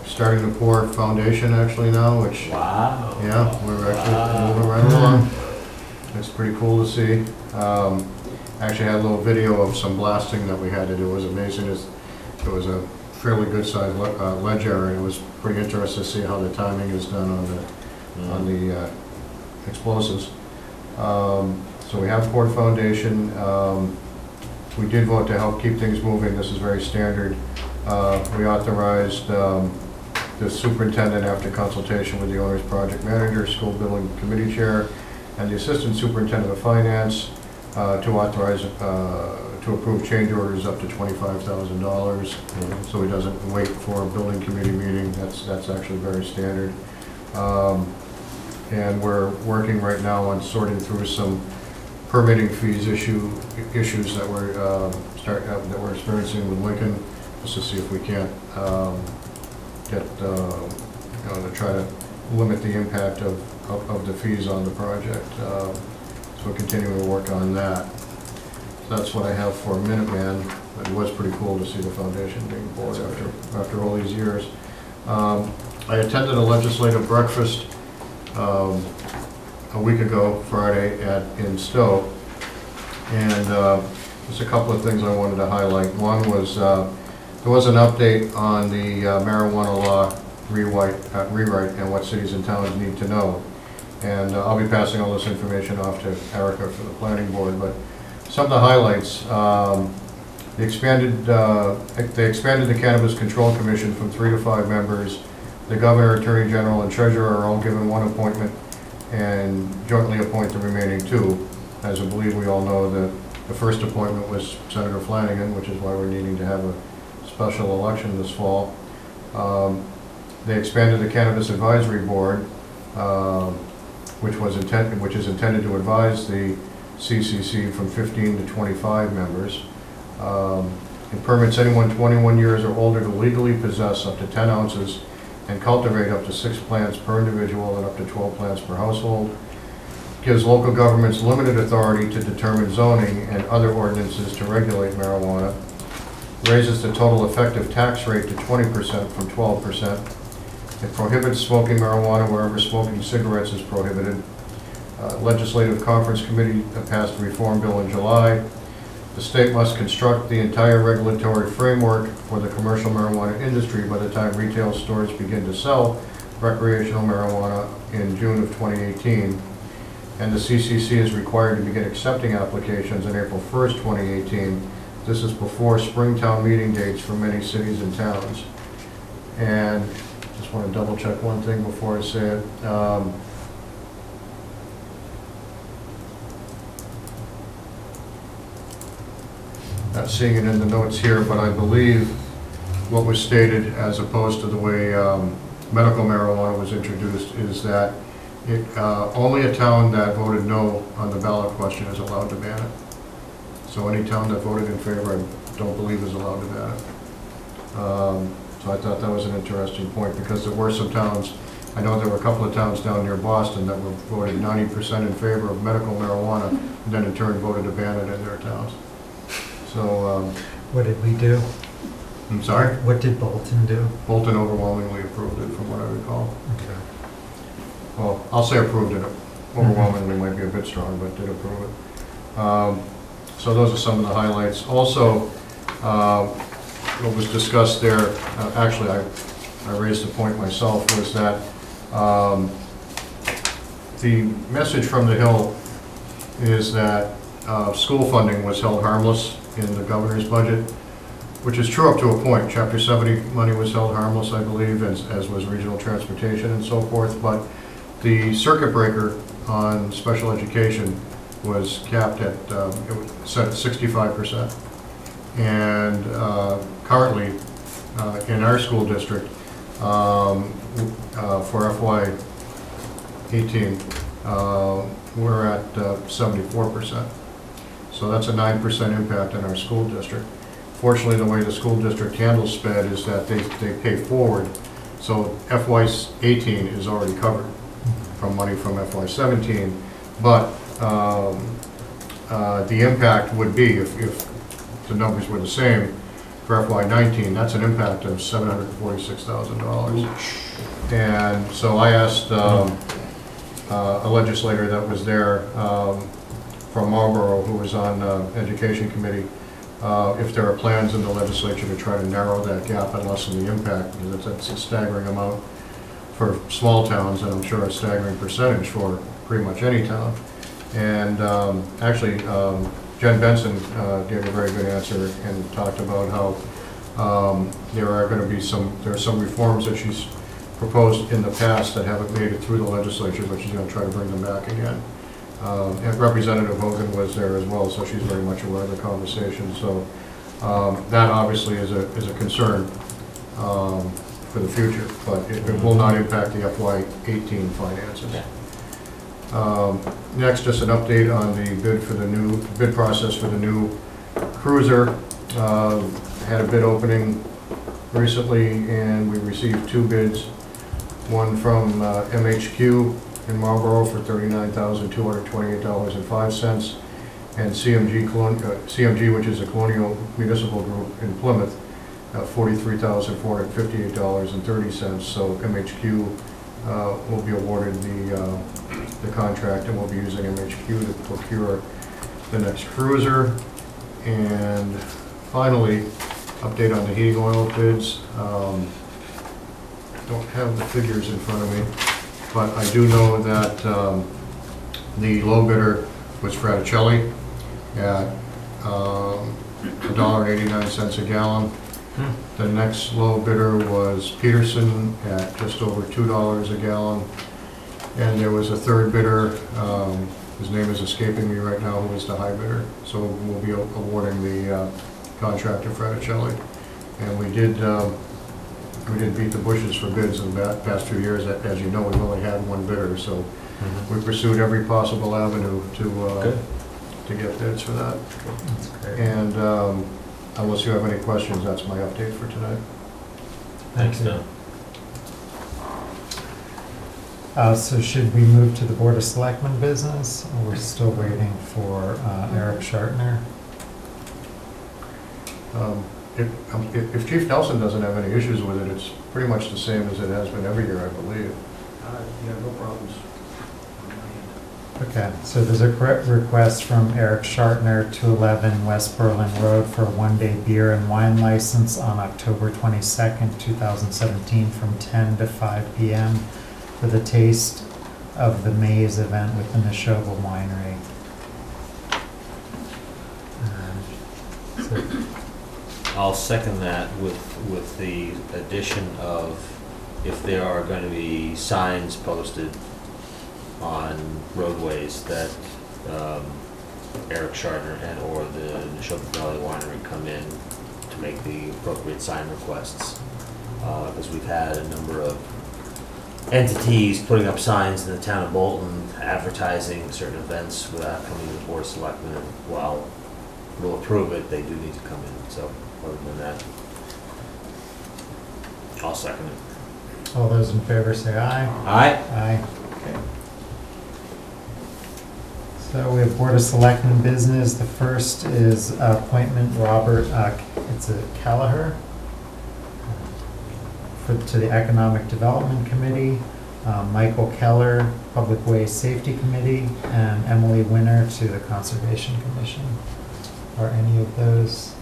starting to pour foundation actually now, which, Wow. yeah, we're actually moving right along. It's pretty cool to see. Actually had a little video of some blasting that we had to do. It was amazing. It was a fairly good sized ledge area. It was pretty interesting to see how the timing is done on the explosives. So we have poured foundation. We did vote to help keep things moving. This is very standard. We authorized the superintendent, after consultation with the owner's project manager, school building committee chair, and the assistant superintendent of finance, to authorize to to approve change orders up to $25,000, so he doesn't wait for a building committee meeting. That's actually very standard. And we're working right now on sorting through some permitting fees issues that we're experiencing with Lincoln, just to see if we can't to try to limit the impact of the fees on the project. So we're continuing to work on that. So that's what I have for Minuteman. It was pretty cool to see the foundation being poured after all these years. I attended a legislative breakfast a week ago, Friday, in Stowe, and there's a couple of things I wanted to highlight. One was there was an update on the marijuana law rewrite and what cities and towns need to know. And I'll be passing all this information off to Erica for the planning board, but some of the highlights, they expanded the Cannabis Control Commission from 3 to 5 members. The governor, attorney general, and treasurer are all given 1 appointment and jointly appoint the remaining 2. As I believe we all know, the first appointment was Senator Flanagan, which is why we're needing to have a special election this fall. They expanded the Cannabis Advisory Board, which is intended to advise the CCC from 15 to 25 members. It permits anyone 21 years or older to legally possess up to 10 ounces and cultivate up to 6 plants per individual and up to 12 plants per household. Gives local governments limited authority to determine zoning and other ordinances to regulate marijuana. Raises the total effective tax rate to 20% from 12%. It prohibits smoking marijuana wherever smoking cigarettes is prohibited. Legislative Conference Committee passed a reform bill in July. The state must construct the entire regulatory framework for the commercial marijuana industry by the time retail stores begin to sell recreational marijuana in June of 2018. And the CCC is required to begin accepting applications on April 1st, 2018. This is before Springtown meeting dates for many cities and towns. And just want to double check one thing before I say it. Not seeing it in the notes here, but I believe what was stated as opposed to the way medical marijuana was introduced is that only a town that voted no on the ballot question is allowed to ban it. So any town that voted in favor, I don't believe is allowed to ban it. So I thought that was an interesting point, because there were some towns, I know there were a couple of towns down near Boston that were voted 90% in favor of medical marijuana, and then in turn voted to ban it in their towns. So, What did we do? I'm sorry? What did Bolton do? Bolton overwhelmingly approved it, from what I recall. Okay. Well, I'll say approved it. Overwhelmingly might be a bit strong, but did approve it. So those are some of the highlights. Also, what was discussed there, actually I raised the point myself, was that the message from the Hill is that school funding was held harmless in the governor's budget, which is true up to a point. Chapter 70 money was held harmless, I believe, as was regional transportation and so forth, but the circuit breaker on special education was capped at, it was set at 65%. And currently, in our school district, for FY 18, we're at 74%. So that's a 9% impact in our school district. Fortunately, the way the school district handles SPED is that they pay forward. So FY 18 is already covered from money from FY 17. But the impact would be, if the numbers were the same, for FY 19, that's an impact of $746,000. And so I asked a legislator that was there from Marlborough, who was on Education Committee, if there are plans in the legislature to try to narrow that gap and lessen the impact, because it's a staggering amount for small towns, and I'm sure a staggering percentage for pretty much any town. And actually, Jen Benson gave a very good answer and talked about how there are some reforms that she's proposed in the past that haven't made it through the legislature, but she's going to try to bring them back again. And Representative Hogan was there as well, so she's very much aware of the conversation. So that obviously is a concern for the future, but it will not impact the FY18 finances. Next, just an update on the bid process for the new cruiser. Had a bid opening recently, and we received 2 bids. One from MHQ in Marlboro for $39,228.05, and CMG, which is a Colonial Municipal Group in Plymouth, $43,458.30. So MHQ will be awarded the contract, and we'll be using MHQ to procure the next cruiser. And finally, update on the heating oil bids. Don't have the figures in front of me, but I do know that the low bidder was Fraticelli at $1.89 a gallon. The next low bidder was Peterson at just over $2 a gallon. And there was a third bidder, his name is escaping me right now, who was the high bidder. So we'll be awarding the contract to Fraticelli. And we did beat the bushes for bids in the past 2 years. As you know, we've only had one bidder, so we pursued every possible avenue to get bids for that. That's great. And unless you have any questions, that's my update for tonight. Thanks, Don. So should we move to the Board of Selectmen business? Or we're still waiting for Eric Shartner? If Chief Nelson doesn't have any issues with it, it's pretty much the same as it has been every year, I believe. Yeah, no problems. Okay, so there's a request from Eric Shartner, 211 West Berlin Road, for a one-day beer and wine license on October 22nd, 2017, from 10 to 5 p.m. for the Taste of the Maize event within the Neshoba Winery. So I'll second that with the addition of, if there are going to be signs posted on roadways that Eric Shartner and or the Neshoba Valley Winery come in to make the appropriate sign requests. Because we've had a number of entities putting up signs in the town of Bolton advertising certain events without coming to the Board of Selectmen, and while we'll approve it, they do need to come in. So other than that, I'll second it. all those in favor say aye. Aye. Aye. Okay. So we have Board of Selectmen business. The first is appointment Robert, it's a Kelleher to the Economic Development Committee, Michael Keller, Public Way Safety Committee, and Emily Winter to the Conservation Commission. Are any of those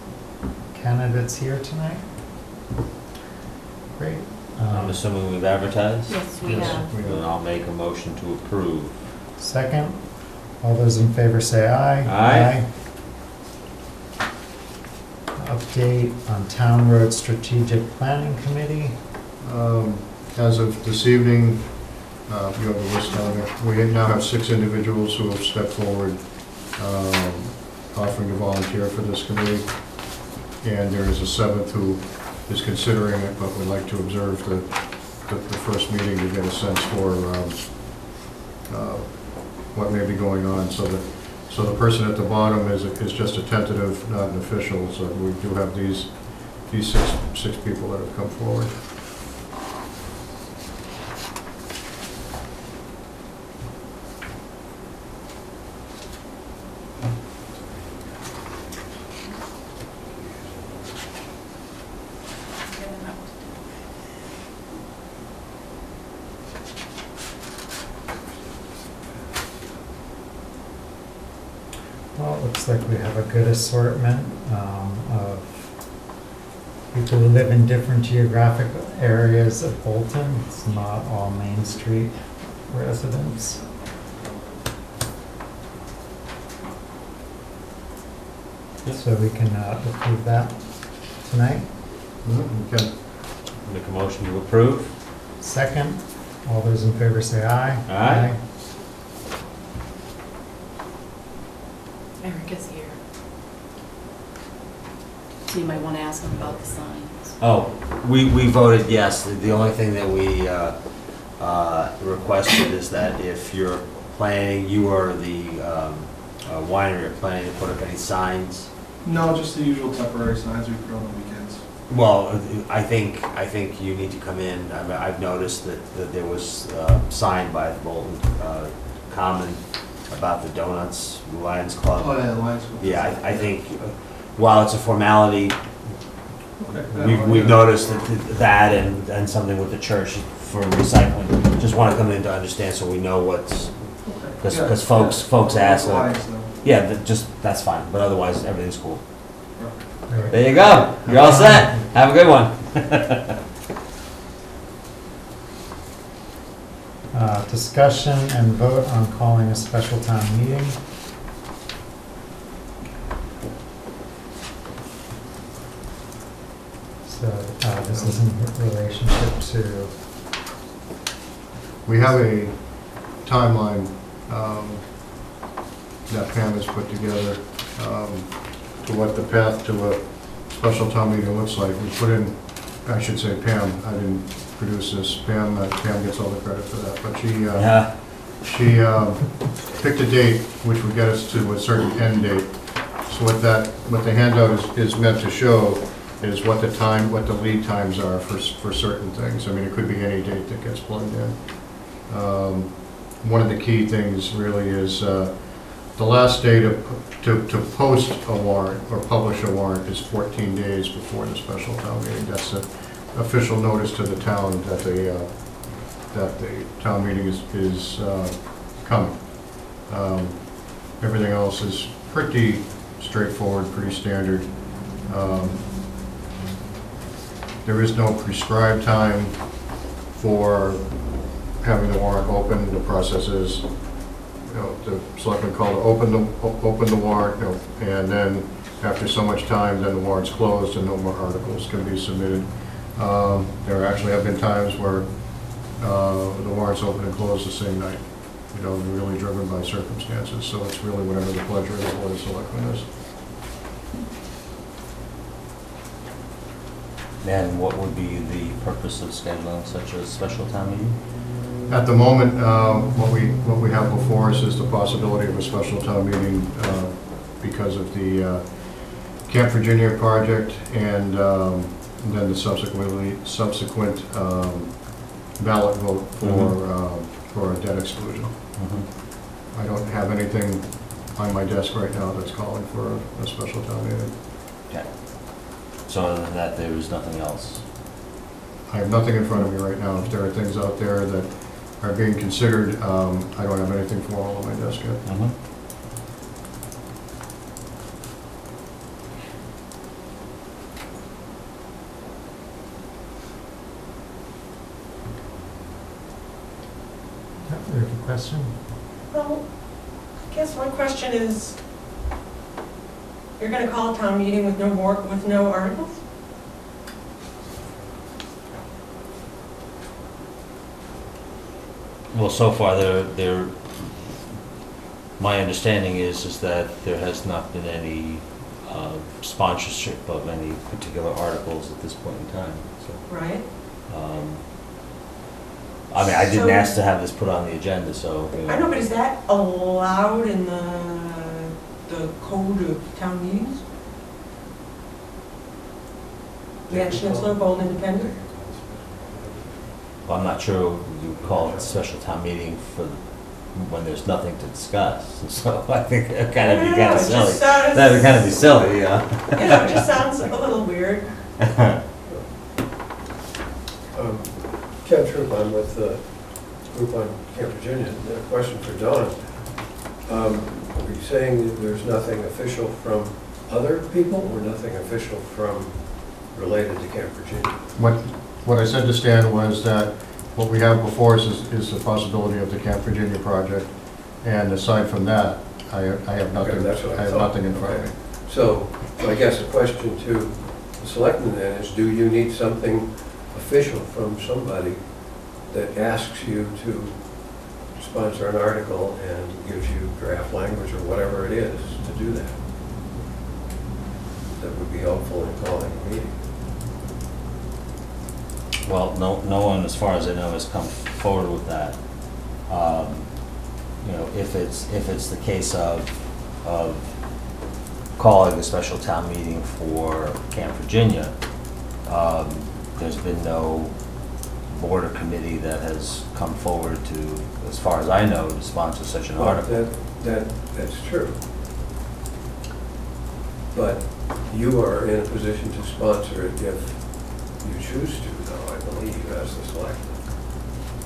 candidates here tonight? Great. I'm assuming we've advertised? Yes, we have. Then I'll make a motion to approve. Second, all those in favor say aye. Aye. Update on Town Road Strategic Planning Committee. As of this evening, you have the list on it. We now have 6 individuals who have stepped forward offering to volunteer for this committee. And there is a 7th who is considering it, but would like to observe the first meeting to get a sense for what may be going on. So the person at the bottom is just a tentative, not an official. So we do have these six people that have come forward. Well, it looks like we have a good assortment of people who live in different geographic areas of Bolton. It's not all Main Street residents. So we can approve that tonight. Okay. Make a motion to approve. Second, all those in favor say aye. Aye. Erica's here. So you might want to ask him about the signs. Oh, we voted yes. The only thing that we requested is that if you're planning, you or the winery are planning to put up any signs. No, just the usual temporary signs we put on the weekends. Well, I think you need to come in. I've noticed that there was sign by the Bolton Common about the donuts, Lions Club. Oh, yeah, the Lions Club. Yeah, I think while it's a formality, Okay. we've noticed that and something with the church for recycling. Just want to come in to understand so we know what's, because folks ask. Yeah, that's fine, but otherwise everything's cool. There you go. You're all set. Have a good one. Discussion and vote on calling a special town meeting. So this is in relationship to, We have a timeline that Pam has put together to what the path to a special town meeting looks like. We put in, I should say Pam, I didn't produce this, Pam gets all the credit for that, but she picked a date which would get us to a certain end date. So what the handout is meant to show is what the lead times are for certain things. I mean, it could be any date that gets plugged in. One of the key things really is the last day to post a warrant or publish a warrant is 14 days before the special town meeting. That's the official notice to the town that the town meeting is coming. Everything else is pretty straightforward, pretty standard. There is no prescribed time for having the warrant open. The process is, the selectmen call to open the warrant, and then after so much time, then the warrant's closed and no more articles can be submitted. There actually have been times where the warrant's open and closed the same night. Really driven by circumstances. So it's really whatever the pleasure of the Board of Selectmen is. And what would be the purpose of scheduling such a special town meeting? At the moment, what we have before us is the possibility of a special town meeting because of the Camp Virginia project and then the subsequent ballot vote for a debt exclusion. Mm-hmm. I don't have anything on my desk right now that's calling for a special town meeting. Okay. So other than that, there is nothing else? I have nothing in front of me right now. If there are things out there that are being considered, I don't have anything formal on my desk yet. Mm-hmm. there's a question? Well, I guess my question is, you're going to call a town meeting with no articles? Well, so far, my understanding is that there has not been any sponsorship of any particular articles at this point in time. So, Right. I mean, I didn't ask to have this put on the agenda, so. I know, but is that allowed in the code of town meetings? Van Schnitzler, Bold Independent? I'm not sure you call it a special town meeting for when there's nothing to discuss. So I think it kind of be kind of silly. That would kind of be silly, yeah. It just sounds a little weird. Ken Troop, I'm with the group on Camp Virginia. A question for Don. Are you saying that there's nothing official from other people or nothing official from related to Camp Virginia? What I said to Stan was that what we have before us is the possibility of the Camp Virginia project, and aside from that, I have nothing. Okay, that's what I have thought. nothing in front of me. So I guess the question to the selectmen then is, do you need something official from somebody that asks you to sponsor an article and gives you draft language or whatever it is to do that. That would be helpful in calling a meeting. Well, no one, as far as I know, has come forward with that. You know, if it's the case of calling a special town meeting for Camp Virginia, there's been no board or committee that has come forward to, as far as I know, to sponsor such an article. That's true. But you are in a position to sponsor it if you choose to, though, I believe, as the selectman.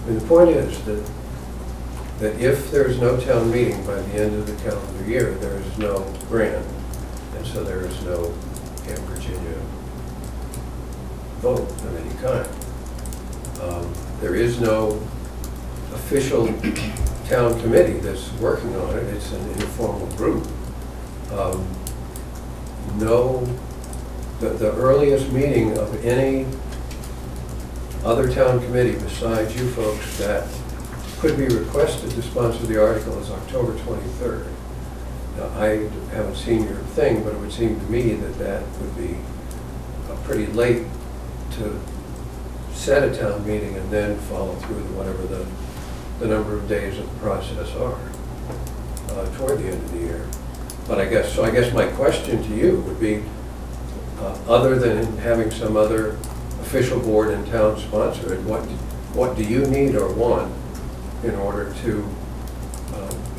I mean, the point is that if there's no town meeting by the end of the calendar year, there is no grant, and so there is no Camp Virginia vote of any kind. There is no official town committee that's working on it. It's an informal group. The earliest meeting of any other town committee besides you folks that could be requested to sponsor the article is October 23rd. Now, I haven't seen your thing, but it would seem to me that that would be pretty late to set a town meeting and then follow through to whatever the number of days of the process are toward the end of the year. But I guess my question to you would be, other than having some other official board in town sponsor it, what do you need or want in order to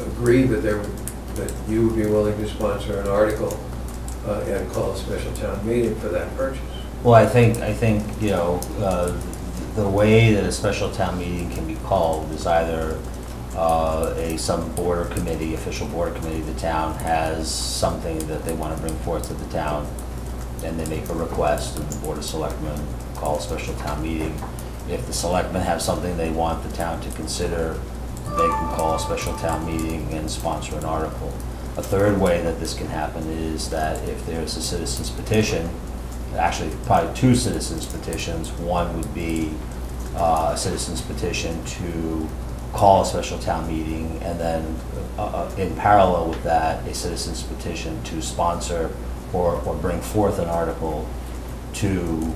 agree that you would be willing to sponsor an article and call a special town meeting for that purchase? Well, I think you know, the way that a special town meeting can be called is either some board or committee, official board or committee of the town has something that they want to bring forth to the town, and they make a request, and the Board of Selectmen call a special town meeting. If the selectmen have something they want the town to consider, they can call a special town meeting and sponsor an article. A third way that this can happen is that if there's a citizen's petition, actually probably two citizens petitions, one would be a citizen's petition to call a special town meeting, and then in parallel with that, a citizen's petition to sponsor or bring forth an article to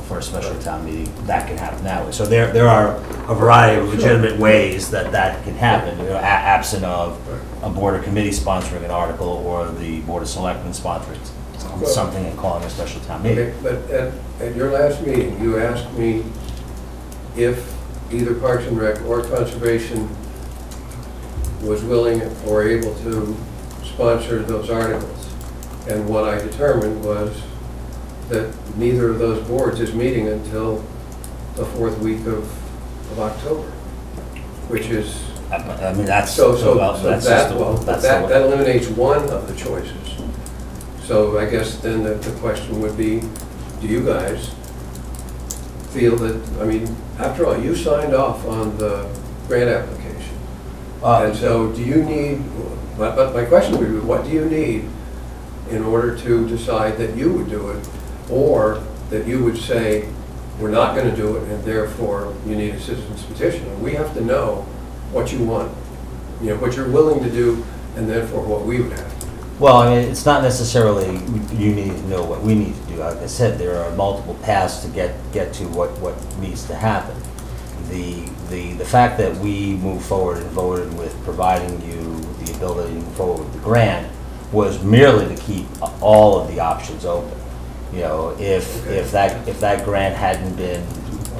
for a special town meeting. That can happen that way. So there are a variety of legitimate ways that can happen, you know, absent of a board or committee sponsoring an article or the Board of Selectmen sponsoring something and calling a special town meeting. Okay, but at your last meeting, you asked me if either Parks and Rec or Conservation was willing or able to sponsor those articles. And what I determined was that neither of those boards is meeting until the fourth week of October, which is... I mean, that eliminates one of the choices. So I guess then the question would be, do you guys feel that, I mean, after all, you signed off on the grant application. And so do you need, but my question would be, what do you need in order to decide that you would do it, or that you would say, we're not going to do it, and therefore you need a citizen's petition? And we have to know what you want, you know, what you're willing to do, and therefore what we would have to do. Well, I mean, it's not necessarily you need to know what we need to do. Like I said, there are multiple paths to get to what needs to happen. The fact that we moved forward and voted with providing you the ability to move forward with the grant was merely to keep all of the options open. You know, if that grant hadn't been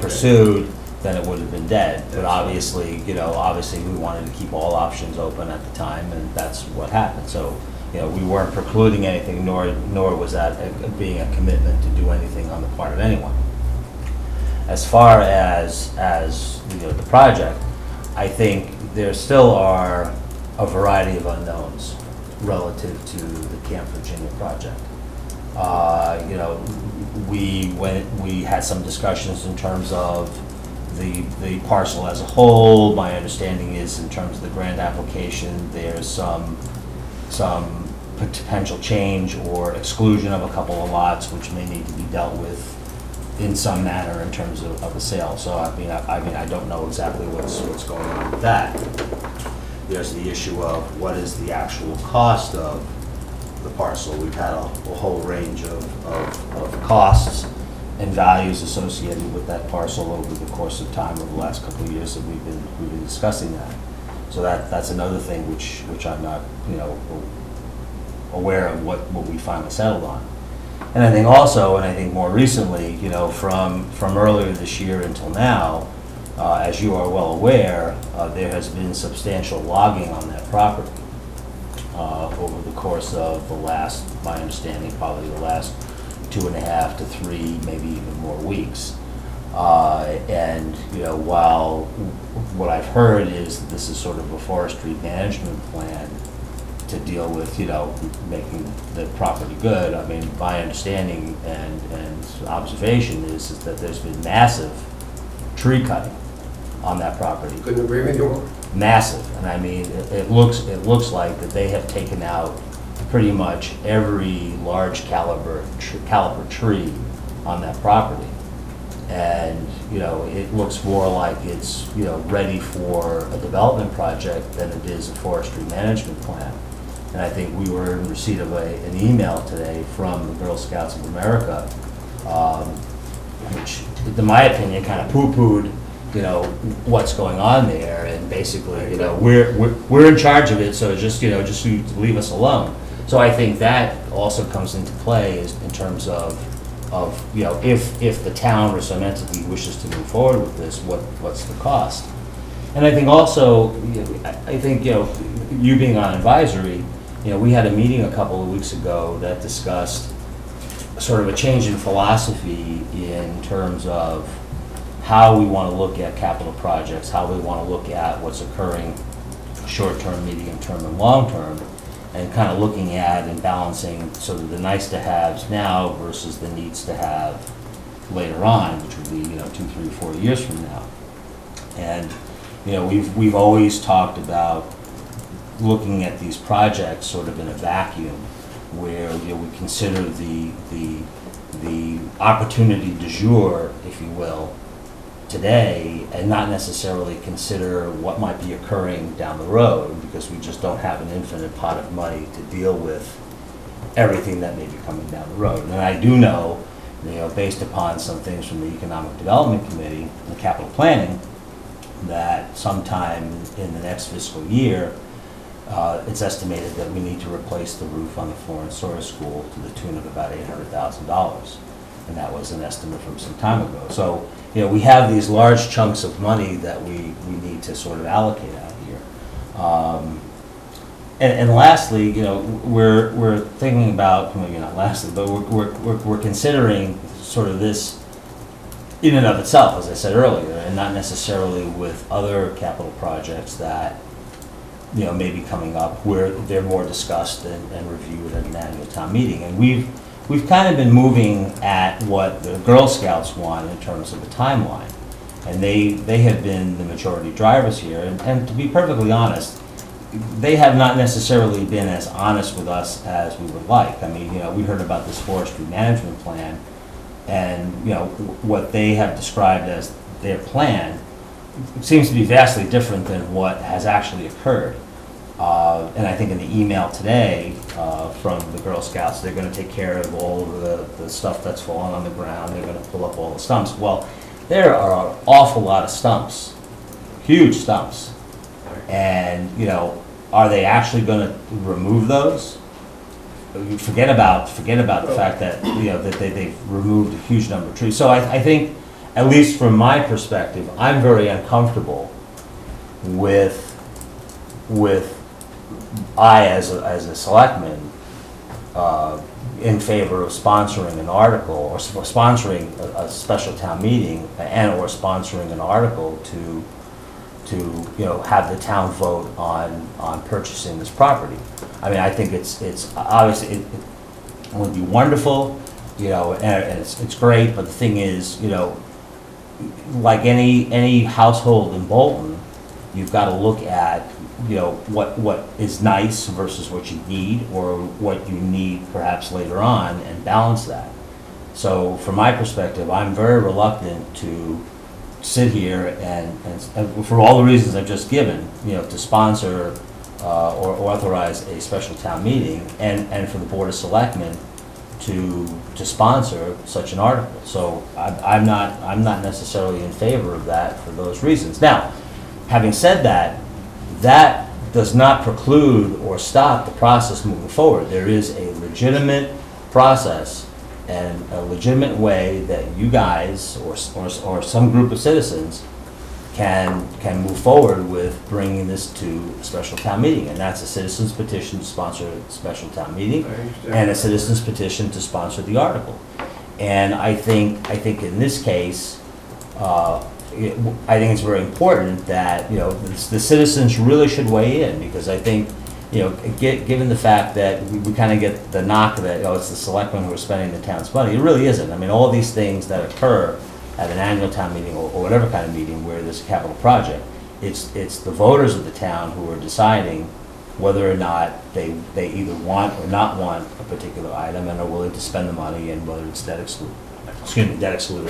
pursued, then it would have been dead. But obviously, you know, we wanted to keep all options open at the time, and that's what happened. So, you know, we weren't precluding anything, nor was that being a commitment to do anything on the part of anyone. As far as you know, the project, I think there still are a variety of unknowns relative to the Camp Virginia project. You know, we had some discussions in terms of the parcel as a whole. My understanding is, in terms of the grant application, there's some potential change or exclusion of a couple of lots, which may need to be dealt with in some manner in terms of a sale. So I mean, I don't know exactly what's going on with that. there's the issue of what is the actual cost of the parcel. We've had a whole range of costs and values associated with that parcel over the course of time over the last couple of years that we've been discussing that. So that's another thing which I'm not, aware of what we finally settled on. And I think also, and I think more recently, from earlier this year until now, as you are well aware, there has been substantial logging on that property over the course of the last, my understanding, probably the last 2.5 to 3, maybe even more weeks. And while what I've heard is that this is sort of a forestry management plan to deal with, making the property good. I mean, my understanding and observation is that there's been massive tree cutting on that property. Couldn't agree with you more. Massive, and I mean, it looks like that they have taken out pretty much every large caliber tree on that property. And, it looks more like it's, ready for a development project than it is a forestry management plan. And I think we were in receipt of an email today from the Girl Scouts of America, which, in my opinion, kind of poo-pooed, what's going on there, and basically, we're in charge of it, so just leave us alone. So I think that also comes into play in terms of if the town or some entity wishes to move forward with this, what's the cost? And I think also, you being on advisory, we had a meeting a couple of weeks ago that discussed sort of a change in philosophy in terms of how we want to look at capital projects, how we want to look at what's occurring short-term, medium-term, and long-term, and kind of looking at and balancing sort of the nice-to-haves now versus the needs-to-have later on, which would be 2, 3, 4 years from now. And we've always talked about looking at these projects sort of in a vacuum, where we consider the opportunity du jour, if you will, today, and not necessarily consider what might be occurring down the road, because we just don't have an infinite pot of money to deal with everything that may be coming down the road. And I do know, based upon some things from the Economic Development Committee and the capital planning, that sometime in the next fiscal year, it's estimated that we need to replace the roof on the Florence Sawyer School to the tune of about $800,000. And that was an estimate from some time ago. So, we have these large chunks of money that we need to sort of allocate out here. And lastly, we're thinking about, maybe not lastly, but we're considering sort of this in and of itself, as I said earlier, and not necessarily with other capital projects that may be coming up where they're more discussed and reviewed at an annual town meeting. And we've kind of been moving at what the Girl Scouts want in terms of a timeline. And they have been the majority drivers here. And to be perfectly honest, they have not necessarily been as honest with us as we would like. I mean, we heard about this forestry management plan, and what they have described as their plan seems to be vastly different than what has actually occurred. And I think in the email today from the Girl Scouts, they're going to take care of all of the stuff that's fallen on the ground. They're going to pull up all the stumps. Well, there are an awful lot of stumps, huge stumps. And, are they actually going to remove those? Forget about the fact that, that they've removed a huge number of trees. So I think, at least from my perspective, I'm very uncomfortable with I, as a selectman, in favor of sponsoring an article or sponsoring a special town meeting or sponsoring an article to have the town vote on purchasing this property. I mean, I think it's obviously it would be wonderful, and it's great. But the thing is, like any household in Bolton, you've got to look at what is nice versus what you need, or what you need perhaps later on, and balance that. So from my perspective, I'm very reluctant to sit here and for all the reasons I've just given, to sponsor or authorize a special town meeting and for the Board of Selectmen to sponsor such an article. So I'm not necessarily in favor of that for those reasons. Now, having said that, that does not preclude or stop the process moving forward. There is a legitimate process and a legitimate way that you guys or some group of citizens can move forward with bringing this to a special town meeting, and that's a citizen's petition to sponsor a special town meeting, and a citizen's petition to sponsor the article. And I think in this case, I think it's very important that the citizens really should weigh in, because I think given the fact that we kind of get the knock that it's the selectmen who are spending the town's money, it really isn't. I mean, all these things that occur at an annual town meeting or whatever kind of meeting where there's a capital project, it's the voters of the town who are deciding whether or not they either want or not want a particular item and are willing to spend the money, and whether it's debt excluded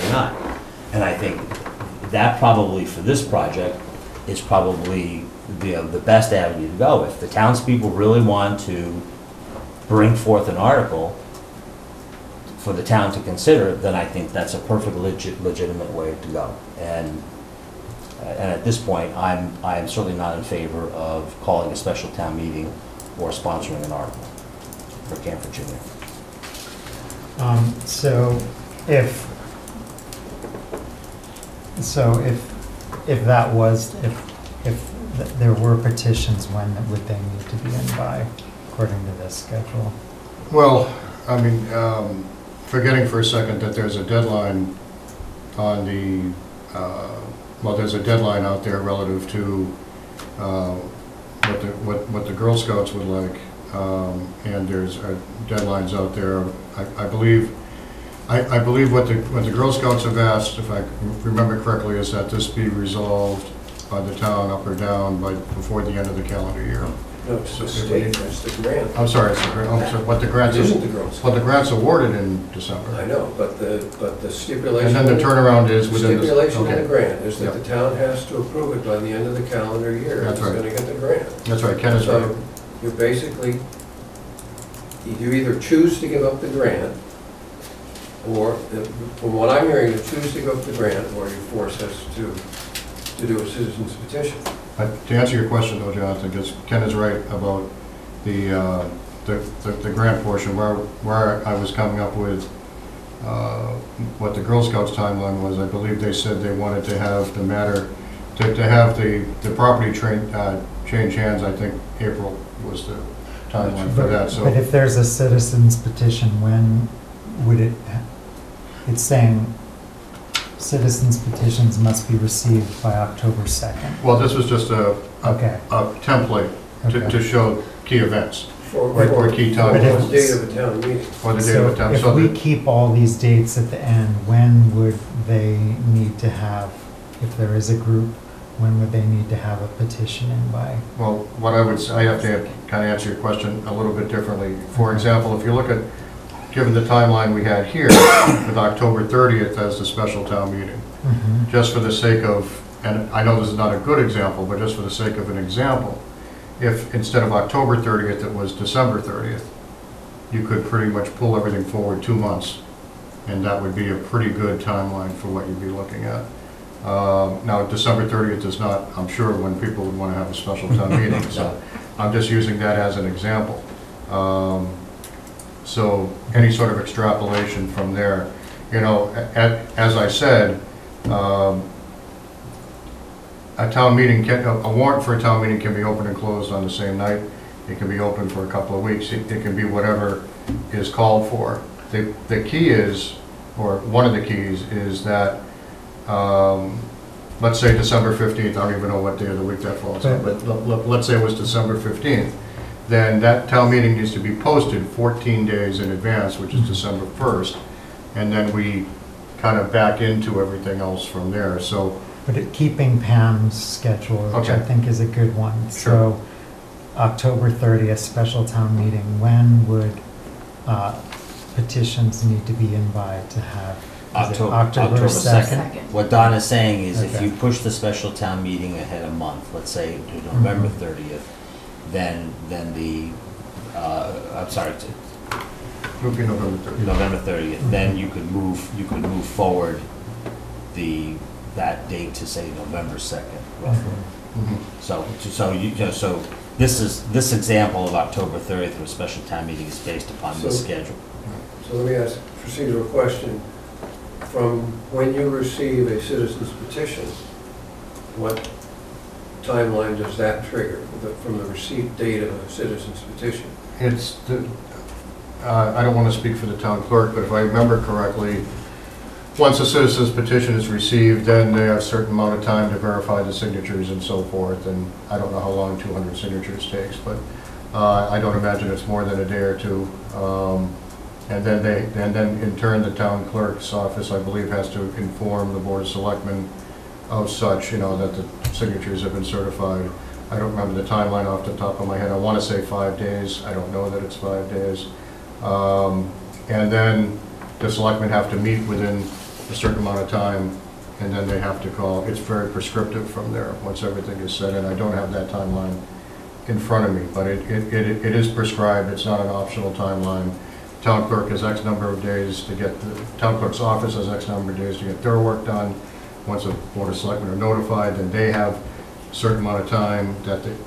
or not. And I think that probably for this project is probably the best avenue to go. If the townspeople really want to bring forth an article for the town to consider, then I think that's a perfectly legitimate way to go. And at this point, I'm certainly not in favor of calling a special town meeting or sponsoring an article for Camp Virginia. So if there were petitions, when would they need to be in by, according to this schedule? Well, I mean, forgetting for a second that there's a deadline on the, there's a deadline out there relative to what the Girl Scouts would like, and there's deadlines out there. I believe what the Girl Scouts have asked, if I remember correctly, is that this be resolved by the town up or down before the end of the calendar year. No, it's the state, that's the grant. I'm sorry, it's the grant. I'm sorry, what the grants It isn't the Girl Scouts. What the grants awarded in December. I know, but the stipulation. And then the turnaround is within the. Stipulation in the Okay. grant is that Yep. the town has to approve it by the end of the calendar year. That's right. It's gonna get the grant. That's right, Ken is So right. you basically, you either choose to give up the grant, or, from what I'm hearing, you choose to give up the grant, or you force us to do a citizen's petition. To answer your question though, Jonathan, because Ken is right about the grant portion, where I was coming up with what the Girl Scouts timeline was. I believe they said they wanted to have the matter, to have the property change hands. I think April was the timeline for that, so. But if there's a citizen's petition, when would it's saying citizens' petitions must be received by October 2nd. Well, this was just a Okay. template Okay. to show key events. For Or key But time. if- the date of a town meeting. Or the date of the town. So So if we that- keep all these dates at the end, when would they need to have, if there is a group, when would they need to have a petition in by? Well, what I would say, I have to kind of answer your question a little bit differently. For example, if you look at, given the timeline we had here, with October 30th as the special town meeting, just for the sake of, and I know this is not a good example, but just for the sake of an example, if instead of October 30th, it was December 30th, you could pretty much pull everything forward 2 months, and that would be a pretty good timeline for what you'd be looking at. Now, December 30th is not, I'm sure, when people would want to have a special town meeting, so I'm just using that as an example. So any sort of extrapolation from there, as I said, a warrant for a town meeting can be open and closed on the same night. It can be open for a couple of weeks. It can be whatever is called for. The key is, or one of the keys is that, let's say December 15th, I don't even know what day of the week that falls on, but let's say it was December 15th, then that town meeting needs to be posted 14 days in advance, which is December 1st, and then we kind of back into everything else from there, so. But keeping Pam's schedule, which I Okay. think is a good one. Sure. So October 30th, special town meeting, when would petitions need to be in by to have? October 2nd? What Don is saying is if Okay. you push the special town meeting ahead a month, let's say to November 30th, then the, I'm sorry, It'll be November 30th. November 30th, then you could move forward that date to say November 2nd, roughly. Mhm. So this example of October 30th for a special town meeting is based upon this So- schedule. So let me ask a procedural question. From when you receive a citizen's petition, what timeline does that trigger, from the receipt date of a citizen's petition? It's, I don't want to speak for the town clerk, but if I remember correctly, once a citizen's petition is received, then they have a certain amount of time to verify the signatures and so forth, and I don't know how long 200 signatures takes, but I don't imagine it's more than a day or two. And then in turn, the town clerk's office, I believe, has to inform the board of selectmen of such, that the signatures have been certified. I don't remember the timeline off the top of my head. I want to say 5 days. I don't know that it's 5 days. And then the selectmen have to meet within a certain amount of time, and then they have to call. It's very prescriptive from there, once everything is said, and I don't have that timeline in front of me, but it is prescribed. It's not an optional timeline. Town clerk has X number of days to get, the town clerk's office has X number of days to get their work done. Once the board of selectmen are notified, then they have a certain amount of time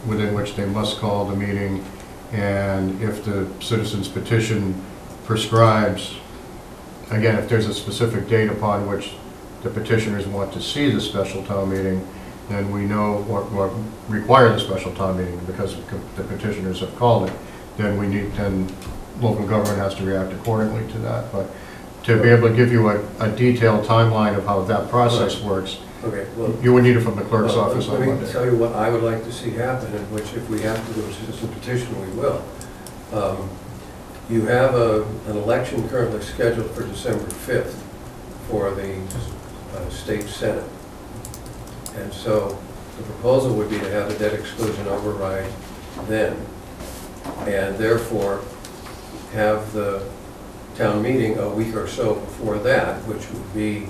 within which they must call the meeting. And if the citizen's petition prescribes, again, if there's a specific date upon which the petitioners want to see the special town meeting, then we know what require the special town meeting because the petitioners have called it, then local government has to react accordingly to that. But to be able to give you a detailed timeline of how that process works, Okay, well. you would need it from the clerk's office on Let me Monday. tell you what I would like to see happen, in which if we have to do a citizen petition, we will. You have an election currently scheduled for December 5th for the state senate. And so the proposal would be to have the debt exclusion override then, and therefore have the town meeting a week or so before that, which would be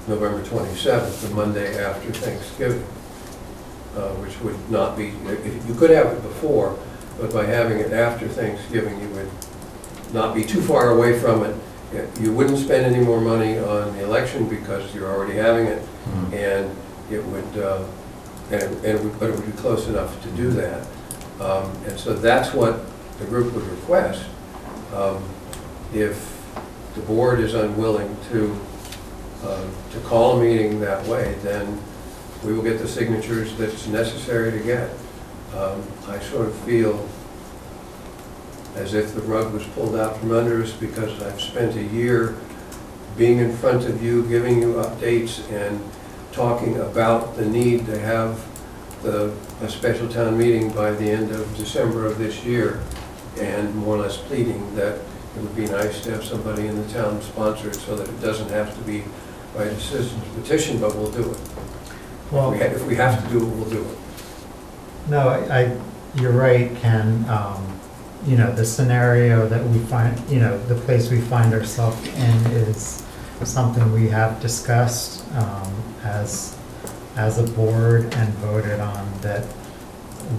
November 27th, the Monday after Thanksgiving, which would not be, you could have it before, but by having it after Thanksgiving, you would not be too far away from it. You wouldn't spend any more money on the election because you're already having it, and it would, but it would be close enough to do that. And so that's what the group would request. If the board is unwilling to call a meeting that way, then we will get the signatures that's necessary to get. I sort of feel as if the rug was pulled out from under us because I've spent a year being in front of you, giving you updates and talking about the need to have a special town meeting by the end of December of this year, and more or less pleading that it would be nice to have somebody in the town sponsor it so that it doesn't have to be by a citizen's petition, but we'll do it. Well, If we have to do it, we'll do it. no, you're right, Ken. The scenario that we find, the place we find ourselves in is something we have discussed as a board and voted on, that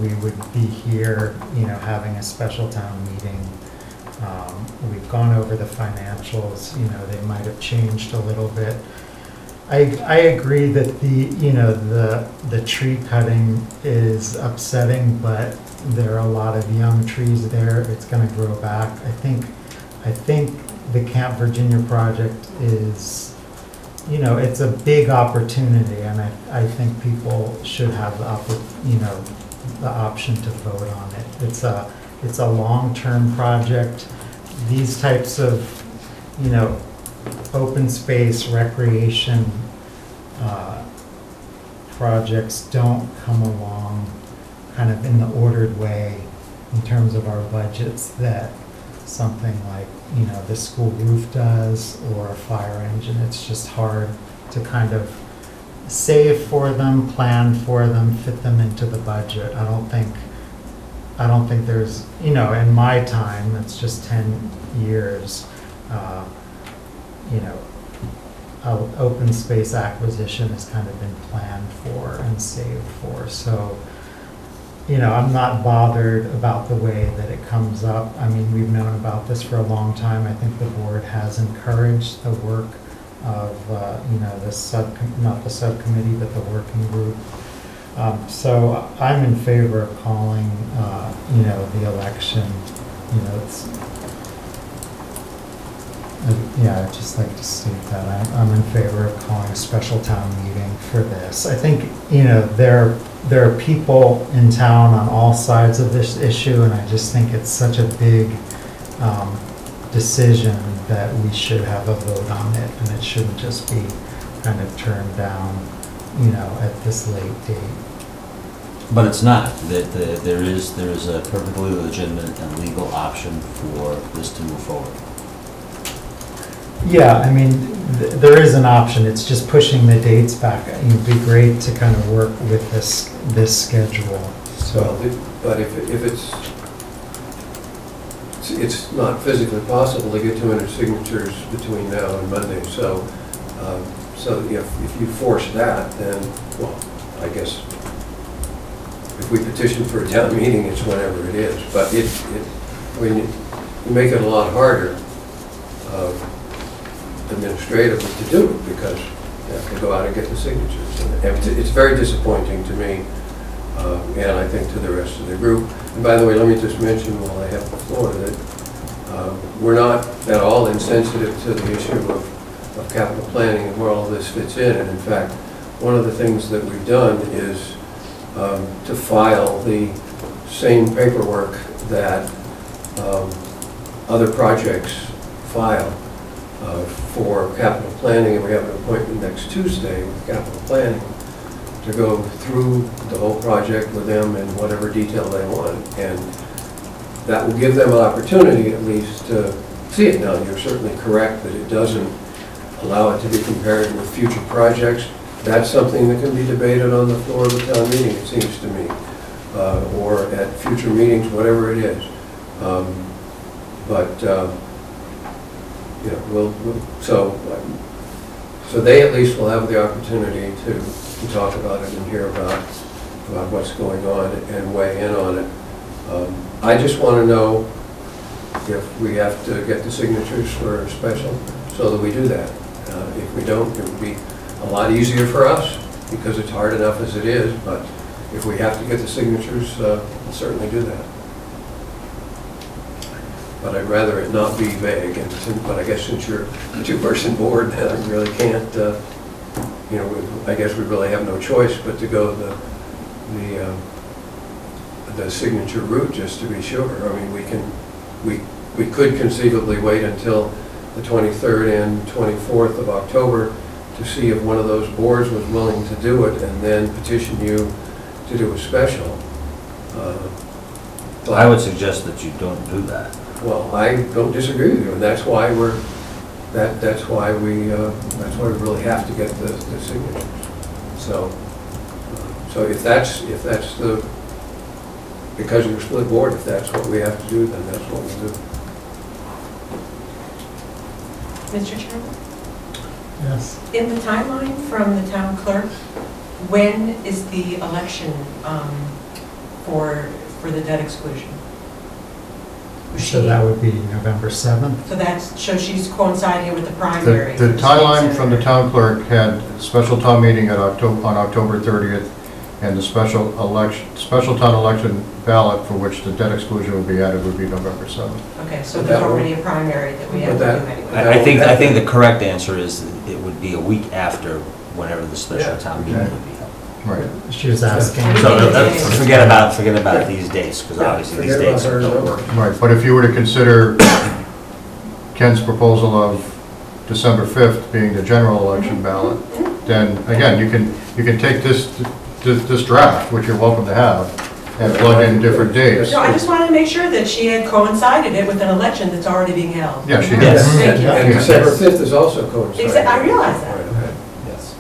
we would be here, having a special town meeting. We've gone over the financials, they might have changed a little bit. I agree that the tree cutting is upsetting, but there are a lot of young trees there. It's going to grow back. I think the Camp Virginia project is, it's a big opportunity, and I think people should have the option to vote on it. It's a long-term project. These types of, open space recreation projects don't come along kind of in the ordered way in terms of our budgets that something like, the school roof does, or a fire engine. It's just hard to kind of save for them, plan for them, fit them into the budget. I don't think there's, in my time, it's just 10 years, open space acquisition has kind of been planned for and saved for. So, you know, I'm not bothered about the way that it comes up. I mean, we've known about this for a long time. I think the board has encouraged the work of, you know, not the subcommittee, but the working group. So I'm in favor of calling, you know, the election, you know, it's, yeah, I'd just like to state that. I'm in favor of calling a special town meeting for this. I think, you know, there are people in town on all sides of this issue, and I just think it's such a big decision that we should have a vote on it, and it shouldn't just be kind of turned down, you know, at this late date. But it's not. There is a perfectly legitimate and legal option for this to move forward. Yeah, I mean, there is an option. It's just pushing the dates back. It would be great to kind of work with this schedule. Well, but if it's not physically possible to get 200 signatures between now and Monday, so if you force that, then, well, I guess if we petition for a town meeting, it's whenever it is. But when you make it a lot harder administratively to do it, because you have to go out and get the signatures. And it's very disappointing to me, and I think to the rest of the group. And by the way, let me just mention while I have the floor that we're not at all insensitive to the issue of capital planning and where all this fits in. And in fact, one of the things that we've done is to file the same paperwork that other projects file for capital planning, and we have an appointment next Tuesday with capital planning to go through the whole project with them in whatever detail they want. And that will give them an opportunity at least to see it. Now, you're certainly correct that it doesn't allow it to be compared with future projects. That's something that can be debated on the floor of the town meeting, it seems to me, or at future meetings, whatever it is. You know, so they at least will have the opportunity to talk about it and hear about what's going on and weigh in on it. I just want to know if we have to get the signatures for a special so that we do that. If we don't, it would be a lot easier for us because it's hard enough as it is, but if we have to get the signatures, we'll certainly do that. But I'd rather it not be vague, but I guess since you're a two-person board, then I really can't, you know, I guess we really have no choice but to go the signature route just to be sure. I mean, we could conceivably wait until the 23rd and 24th of October to see if one of those boards was willing to do it and then petition you to do a special. I would suggest that you don't do that. Well, I don't disagree with you, and that's why that's why we really have to get the signatures. So if that's the, because you're a split board, if that's what we have to do, then that's what we'll do. Mr. Chairman? Yes. In the timeline from the town clerk, when is the election for the debt exclusion? So that would be November 7th? So she's coinciding with the primary. The timeline from the town clerk had a special town meeting on October 30th, and the special town election ballot for which the debt exclusion would be added would be November 7th. Okay, so there's already a primary that we have to do anyway. I think the correct answer is it would be a week after whenever the special town meeting would be held. Right. She was asking. So forget about these dates, because obviously these dates don't work. Right, but if you were to consider Ken's proposal of December 5th being the general election ballot, then again, you can take this draft, which you're welcome to have, and plug in different dates. No, I just wanted to make sure that she had coincided it with an election that's already being held. Yeah, she Yes. has. Thank you. And December 5th is also coinciding. I realize that. Right, okay. Yes.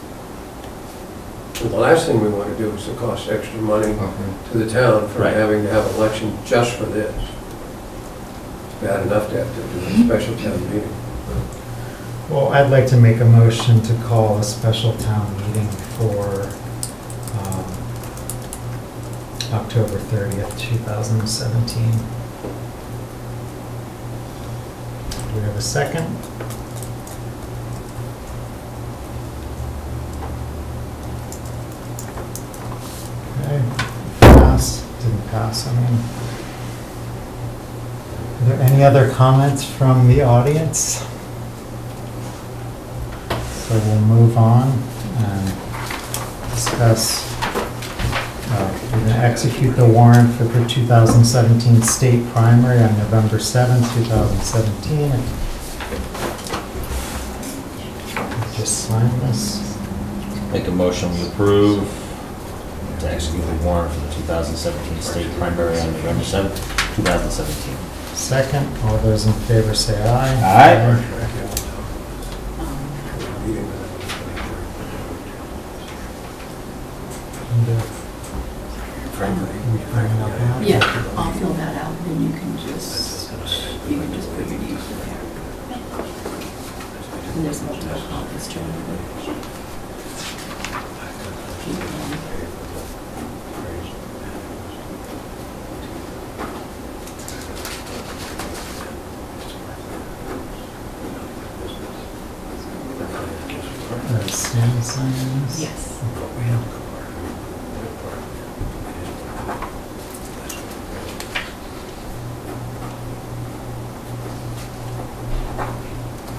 Well, the last thing we want to do is to cost extra money to the town for Right. having to have an election just for this. It's bad enough to have to do a special town meeting. Well, I'd like to make a motion to call a special town meeting for October 30th, 2017. Do we have a second? Okay, pass, didn't pass, I mean. Are there any other comments from the audience? So we'll move on and discuss, we're going to execute the warrant for the 2017 state primary on November 7th, 2017. Just sign this. Make a motion we approve to execute the warrant for the 2017 state primary on November 7th, 2017. Second, all those in favor say aye. Aye. Yeah, I'll fill that out, then you can just put your names in there. And there's multiple copies too. Sam signing this? Yes.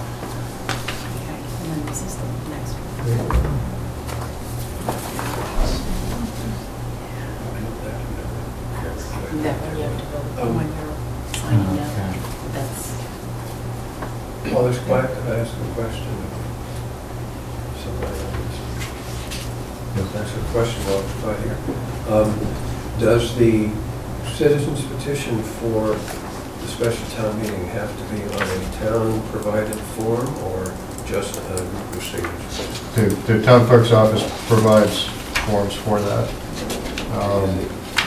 Okay, and then this is the next one. That one you have to go when you're signing Okay. out. That's, Well, there's quite, could I ask a question? Somebody else. That's a question while we're right here. Does the citizens petition for the special town meeting have to be on a town-provided form or just a group of signatures? The town clerk's office provides forms for that.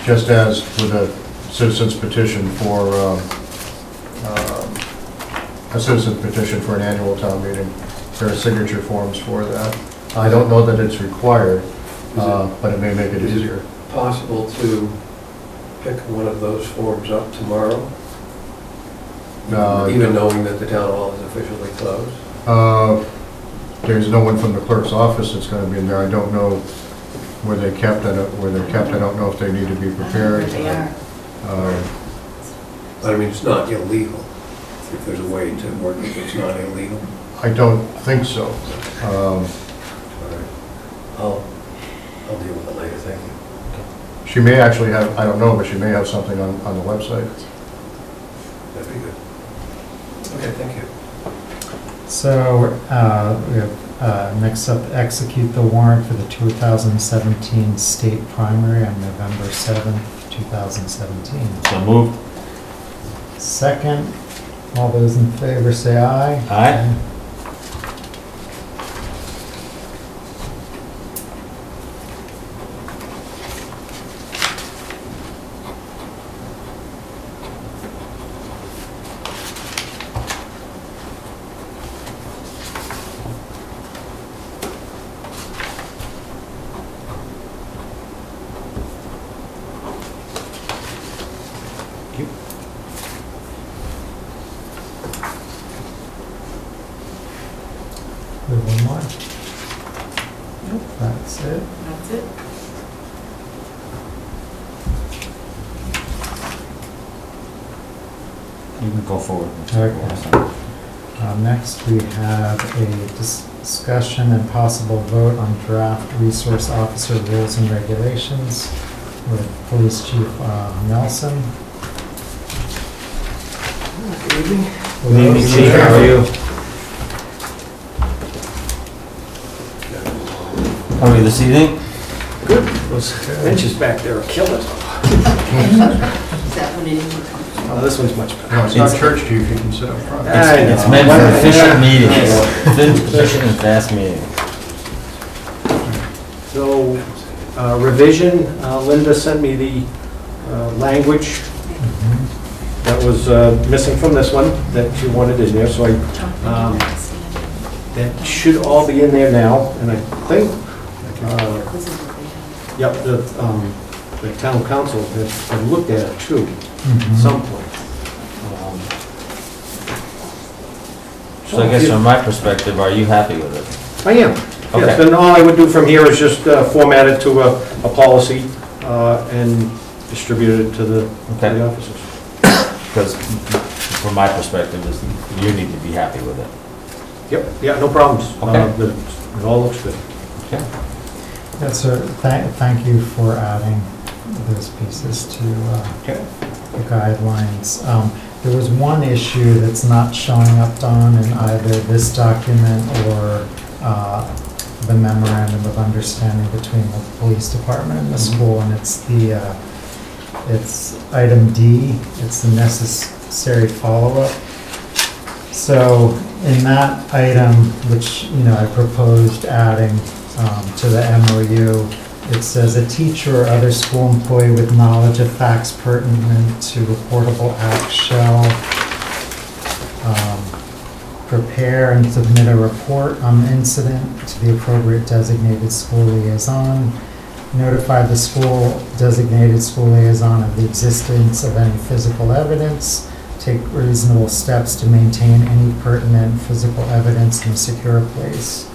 Just as with a citizen's petition for, a citizen's petition for an annual town meeting, there are signature forms for that. I don't know that it's required, but it may make it easier. Possible to pick one of those forms up tomorrow? Even knowing that the town hall is officially closed? There's no one from the clerk's office that's going to be in there. I don't know where they're kept. I don't know if they need to be prepared. they are. I mean, it's not illegal. If there's a way to work it, it's not illegal. I don't think so. All right. I'll deal with it later, thank you. She may actually have, I don't know, but she may have something on the website. That'd be good. Okay, thank you. So we have next up, execute the warrant for the 2017 state primary on November 7th, 2017. So moved. Second, all those in favor say aye. Aye. We have one more. That's it. That's it. You can go forward. Okay. Next, we have a discussion and possible vote on draft resource officer rules and regulations with Police Chief Nelson. Good evening. Good evening, Chief. How are you? How are you this evening? Good. Those benches back there are killing. Is that one anyone comes? Oh, this one's much better. No, it's not church chief, you can sit up front. It's meant for efficient meetings. Efficient and fast meetings. So, revision, Linda sent me the language that was missing from this one that she wanted in there, so I That should all be in there now, and I think, yep, the town council had looked at it too, at some point. So I guess from my perspective, are you happy with it? I am. Yes, and all I would do from here is just format it to a policy and distribute it to the officers. Because from my perspective, you need to be happy with it. Yep, yeah, no problems. Okay. It all looks good. Okay. Yeah, so thank you for adding those pieces to the guidelines. There was one issue that's not showing up, Don, in either this document or the memorandum of understanding between the police department and the school, and it's item D. It's the necessary follow-up. So in that item, which I proposed adding to the MOU, it says a teacher or other school employee with knowledge of facts pertinent to reportable acts shall prepare and submit a report on the incident to the appropriate designated school liaison, notify the designated school liaison of the existence of any physical evidence, take reasonable steps to maintain any pertinent physical evidence in a secure place.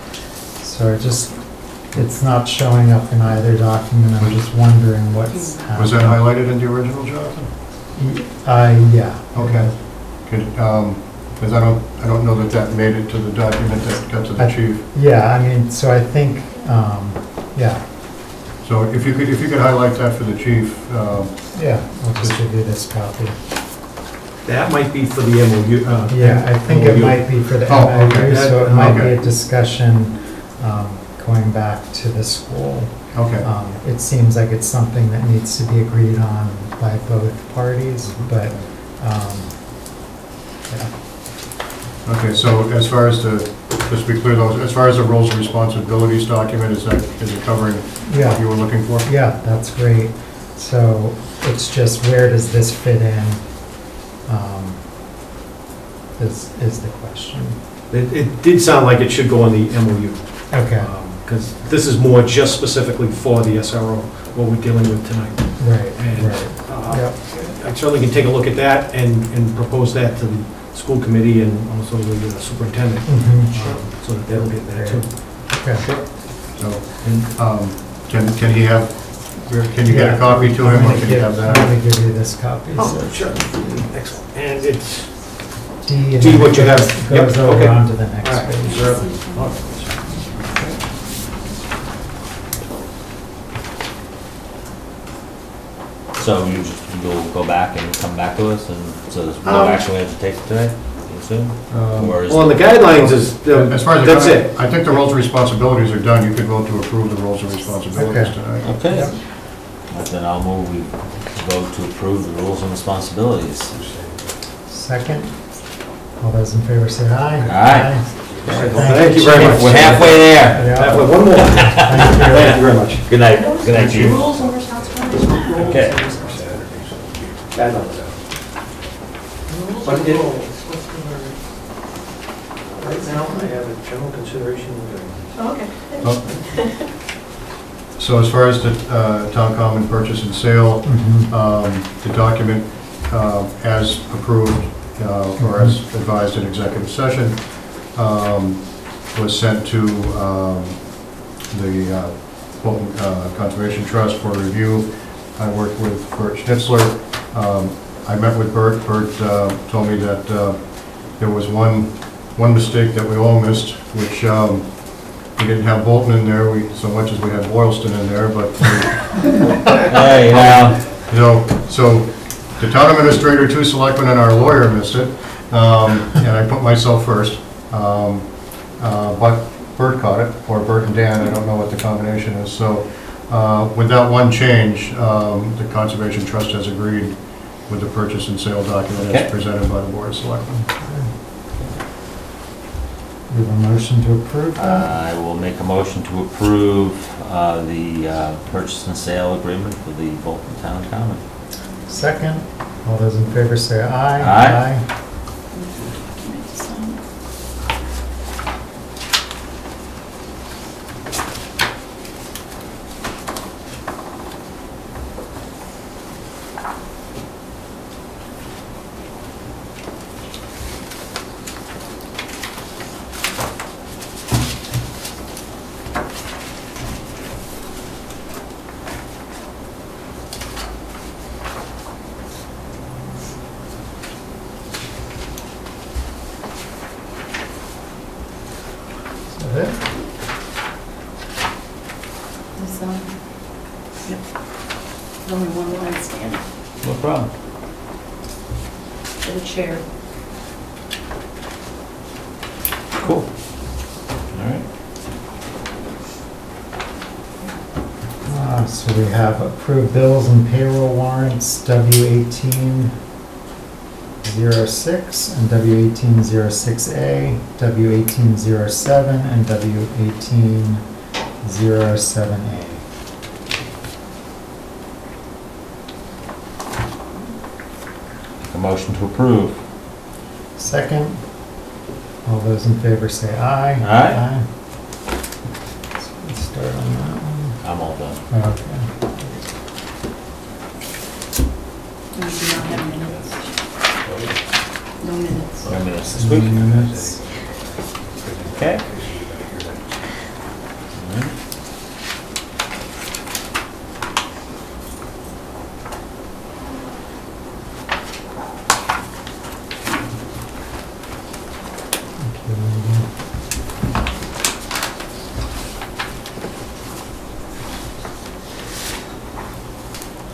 So it's not showing up in either document. I'm just wondering what's happening. Was that highlighted in the original, Jonathan? Yeah. Okay. Because I don't know that made it to the document that got to the chief. Yeah, I mean, so I think, yeah. So if you could highlight that for the chief. Yeah, I'll just give you this copy. That might be for the MOU. Yeah, I think it might be for the MOU, so it might be a discussion going back to the school. Okay. It seems like it's something that needs to be agreed on by both parties, but, yeah. Okay, so as far as just to be clear though, as far as the roles and responsibilities document, is it covering what you were looking for? Yeah, that's great. So it's just, where does this fit in, is the question. It did sound like it should go on the MOU. Okay. Because this is more just specifically for the SRO, what we're dealing with tonight. Right, And Yep. I certainly can take a look at that and propose that to the school committee and also the superintendent, so that they'll get that too. Okay. So, can he have, can you get a copy to him, or can you have that? Let me give you this copy. Oh, So sure. Excellent. And it's D, and D, what you it have. goes Yep, over okay. onto the next All right. page. Sure. All right. So you'll go back and come back to us, and so there's no action we have to take today, you assume? Or is Well, the guidelines is, As far as that's it. I think the roles and responsibilities are done. You could vote to approve the roles and responsibilities Okay. tonight. Okay. But then I'll move, we vote to approve the rules and responsibilities. Second. All those in favor say aye. Aye. Thank you very much. We're halfway there. Yeah. One more. Thank you very much. Good night. Good night, Chief. Rules and responsibilities. Okay. Guidelines. But right now, I have a general consideration of doing. Oh, okay. So as far as the town common purchase and sale, the document as approved or as advised in executive session was sent to the Bolton Conservation Trust for review. I worked with Bert Schnitzler. I met with Bert. Bert told me that there was one mistake that we all missed, which we didn't have Bolton in there so much as we had Boylston in there, but Hey, now. so the town administrator, 2 selectmen, and our lawyer missed it, and I put myself first. But Bert caught it, or Bert and Dan, I don't know what the combination is. So with that one change, the Conservation Trust has agreed with the purchase and sale document as presented by the Board of Selectmen. We have a motion to approve that. I will make a motion to approve the purchase and sale agreement for the Bolton Town Common. Second. All those in favor say aye. Aye. it? There's, yep. There's only one line stand No problem. for the chair. Cool. All right. So we have approved bills and payroll warrants, W1806 and W1806A, W1807 and W1807A. A motion to approve. Second, all those in favor say aye. Aye. So let's start on that one. I'm all done. Okay. We do not have minutes. No minutes. No minutes this week. Minutes. Okay.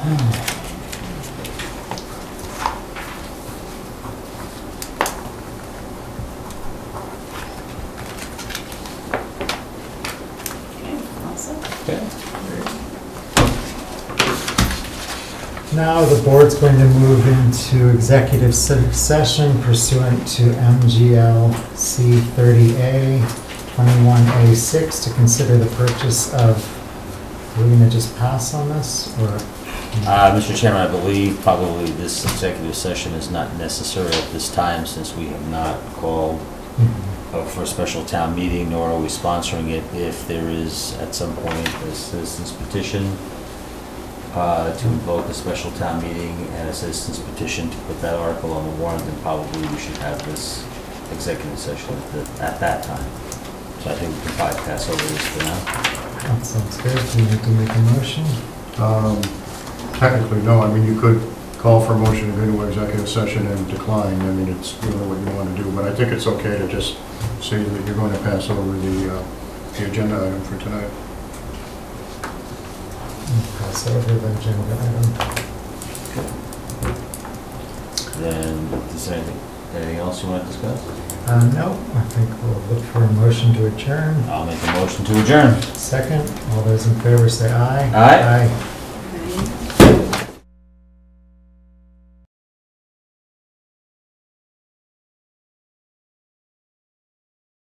All right. Okay, all set. Okay. Now the board's going to move into executive session pursuant to MGL C30A 21A6 to consider the purchase of, are we going to just pass on this, or? Mr. Chairman, I believe probably this executive session is not necessary at this time since we have not called for a special town meeting, nor are we sponsoring it. If there is at some point a citizen's petition to invoke a special town meeting and a citizen's petition to put that article on the warrant, then probably we should have this executive session at that time. So I think we can probably pass over this for now. That sounds good. Do you need to make a motion? Technically, no. I mean, you could call for a motion to go into executive session and decline. I mean, it's really what you want to do. But I think it's okay to just say that you're going to pass over the agenda item for tonight. Pass over the agenda item. Then, is there anything else you want to discuss? No, I think we'll look for a motion to adjourn. I'll make a motion to adjourn. Second, all those in favor say aye. Aye. Aye.